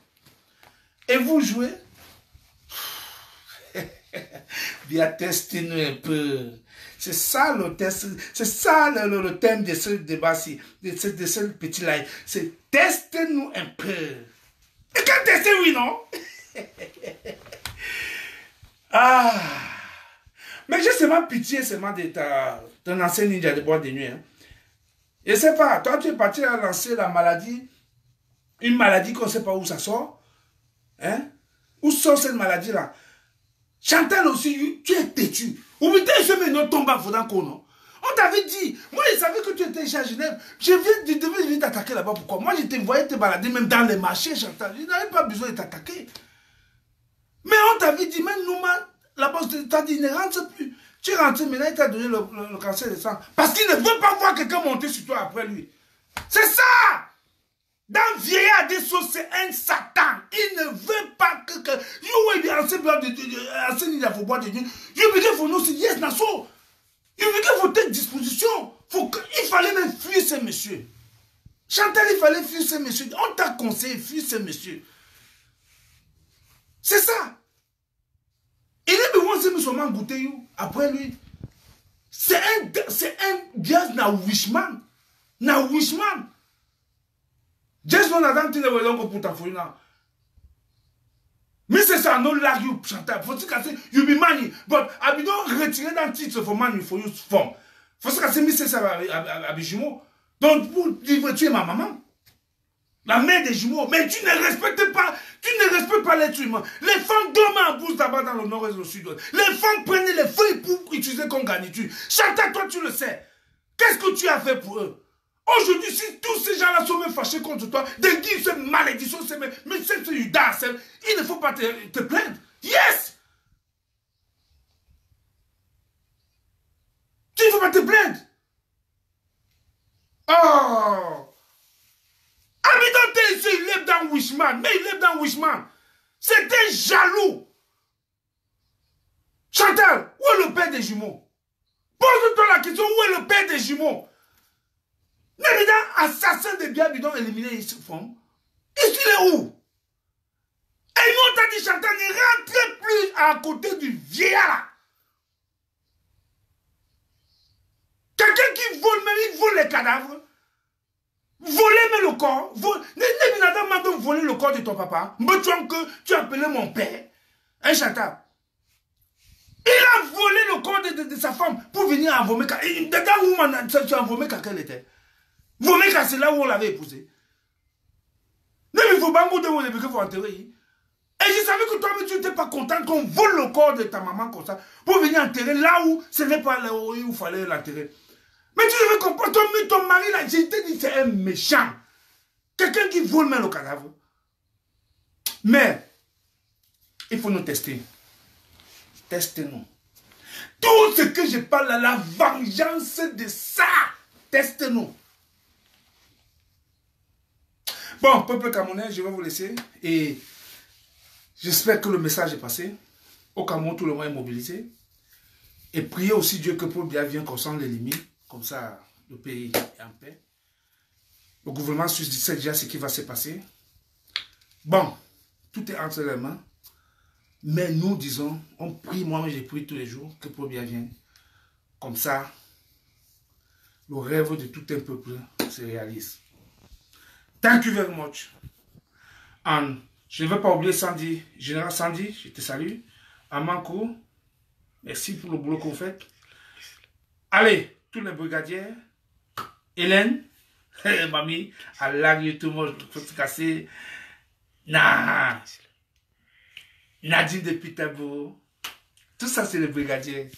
Et vous jouez? Bien, testez-nous un peu. C'est ça le test, c'est ça le thème de ce débat-ci, de ce petit live. C'est testez-nous un peu. Et quand testez, oui, non? Ah! Mais j'ai seulement pitié seulement de ton ancien ninja de boîte de nuit. Hein. Je sais pas, toi tu es parti à lancer la maladie, une maladie qu'on ne sait pas où ça sort. Hein? Où sort cette maladie-là? Chantal aussi, tu es têtu. Ou bien je mets notre tombe à Fodanko, non? On t'avait dit, moi je savais que tu étais ici à Genève, je devais venir t'attaquer là-bas. Pourquoi? Moi je te voyais te balader même dans les marchés, Chantal. Je n'avais pas besoin de t'attaquer. Mais on t'avait dit, même nous, là-bas, t'as dit, ne rentre plus. Tu es rentré, maintenant il t'a donné le cancer de sang. Parce qu'il ne veut pas voir quelqu'un monter sur toi après lui. C'est ça! Dans vieillard des choses, c'est un Satan. Il ne veut pas que... Il faut take disposition. Il fallait même fuir ces messieurs. Chantal, il fallait fuir ces messieurs. On t'a conseillé, fuir ces messieurs. C'est ça. Il est besoin de seulement goûter après lui. C'est un gaz na wishman. Na wishman. Just one of them things that we don't go put for you now. Mais c'est ça, non like you Chantal. Faut-il casser, you be money. But I be don't retirer dans titre for money for you form. Faut-il casser, mais c'est ça à jumeaux. Donc pour livrer, tu es ma maman. La mère des jumeaux. Mais tu ne respectes pas, tu ne respectent pas l'être humain. Les femmes dorment en bourse là-bas dans le nord et le sud-ouest. Les femmes prenaient les feuilles pour utiliser comme garniture. Chantal, toi tu le sais. Qu'est-ce que tu as fait pour eux? Aujourd'hui, si tous ces gens-là sont même fâchés contre toi, de dire ces malédictions, mais c'est Judas, il ne faut pas te plaindre. Yes! Tu ne faut pas te plaindre. Oh! Abidante ici, il lève dans Wishman, mais il lève dans Wishman. C'était jaloux. Chantal, où est le père des jumeaux? Pose-toi la question, où est le père des jumeaux? Nébida, assassin de biens bidons éliminés ici, fond. Ici, il est où? Et nous, on t'a dit, Chantal, ne rentrez plus à côté du vieillard là. Quelqu'un qui vole, même il vole les cadavres. Voler même le corps. Nébida m'a donc volé le corps de ton papa. Que tu appelais mon père. Hein, Chantal? Il a volé le corps de sa femme pour venir à Vomeka. Dedans où tu as Vomeka qu'elle était. Vomeka, c'est là où on l'avait épousé. Mais il faut pas de vous qu'il faut enterrer. Et je savais que toi, tu n'étais pas content qu'on vole le corps de ta maman comme ça pour venir enterrer là où ce n'est pas là où il fallait l'enterrer. Mais tu devais comprendre, ton mari là, je t'ai dit, c'est un méchant. Quelqu'un qui vole même le cadavre. Mais, il faut nous tester. Testez-nous. Tout ce que je parle là, la vengeance de ça, testez-nous. Bon, peuple camerounais, je vais vous laisser. Et j'espère que le message est passé. Au Cameroun, tout le monde est mobilisé. Et priez aussi Dieu que Paul Biya vienne qu'on sente les limites. Comme ça, le pays est en paix. Le gouvernement suisse sait déjà ce qui va se passer. Bon, tout est entre les mains. Mais nous disons, on prie, moi je prie tous les jours, que Paul Biya vienne. Comme ça, le rêve de tout un peuple se réalise. Thank you very much. And je ne vais pas oublier Sandy, Général Sandy, je te salue. Amanko, merci pour le boulot qu'on fait. Allez, tous les brigadiers, Hélène, mamie, I love you too much, faut se casser. Nadine de Pitabo, tout ça c'est les brigadiers.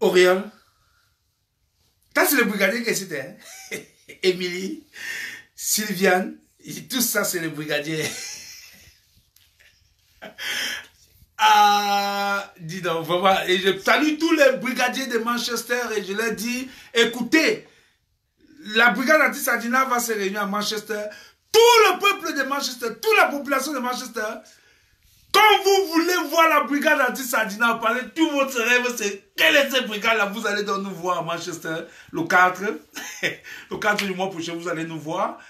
Auréole, ça c'est les brigadiers que c'était. Émilie, Sylviane, tout ça c'est les brigadiers. Ah, dis donc, vraiment, et je salue tous les brigadiers de Manchester et je leur dis, écoutez, la brigade anti-Sardina va se réunir à Manchester. Tout le peuple de Manchester, toute la population de Manchester, quand vous voulez voir la brigade anti-Sardina parler, tout votre rêve, c'est quelle est cette brigade-là? Vous allez donc nous voir à Manchester, le 4. Le 4 du mois prochain, vous allez nous voir.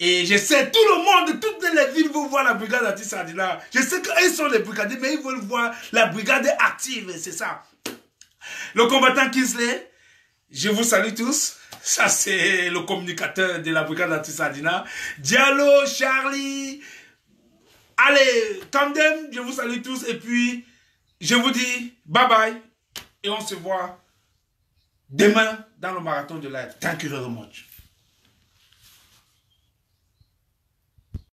Et je sais, tout le monde, toutes les villes veulent voir la brigade anti-Sardina. Je sais qu'ils sont les brigadiers, mais ils veulent voir la brigade active, c'est ça. Le combattant Kinsley, je vous salue tous. Ça, c'est le communicateur de la brigade anti-Sardina. Diallo, Charlie. Allez, Tandem, je vous salue tous. Et puis, je vous dis bye bye. Et on se voit demain dans le marathon de live. Thank you very much.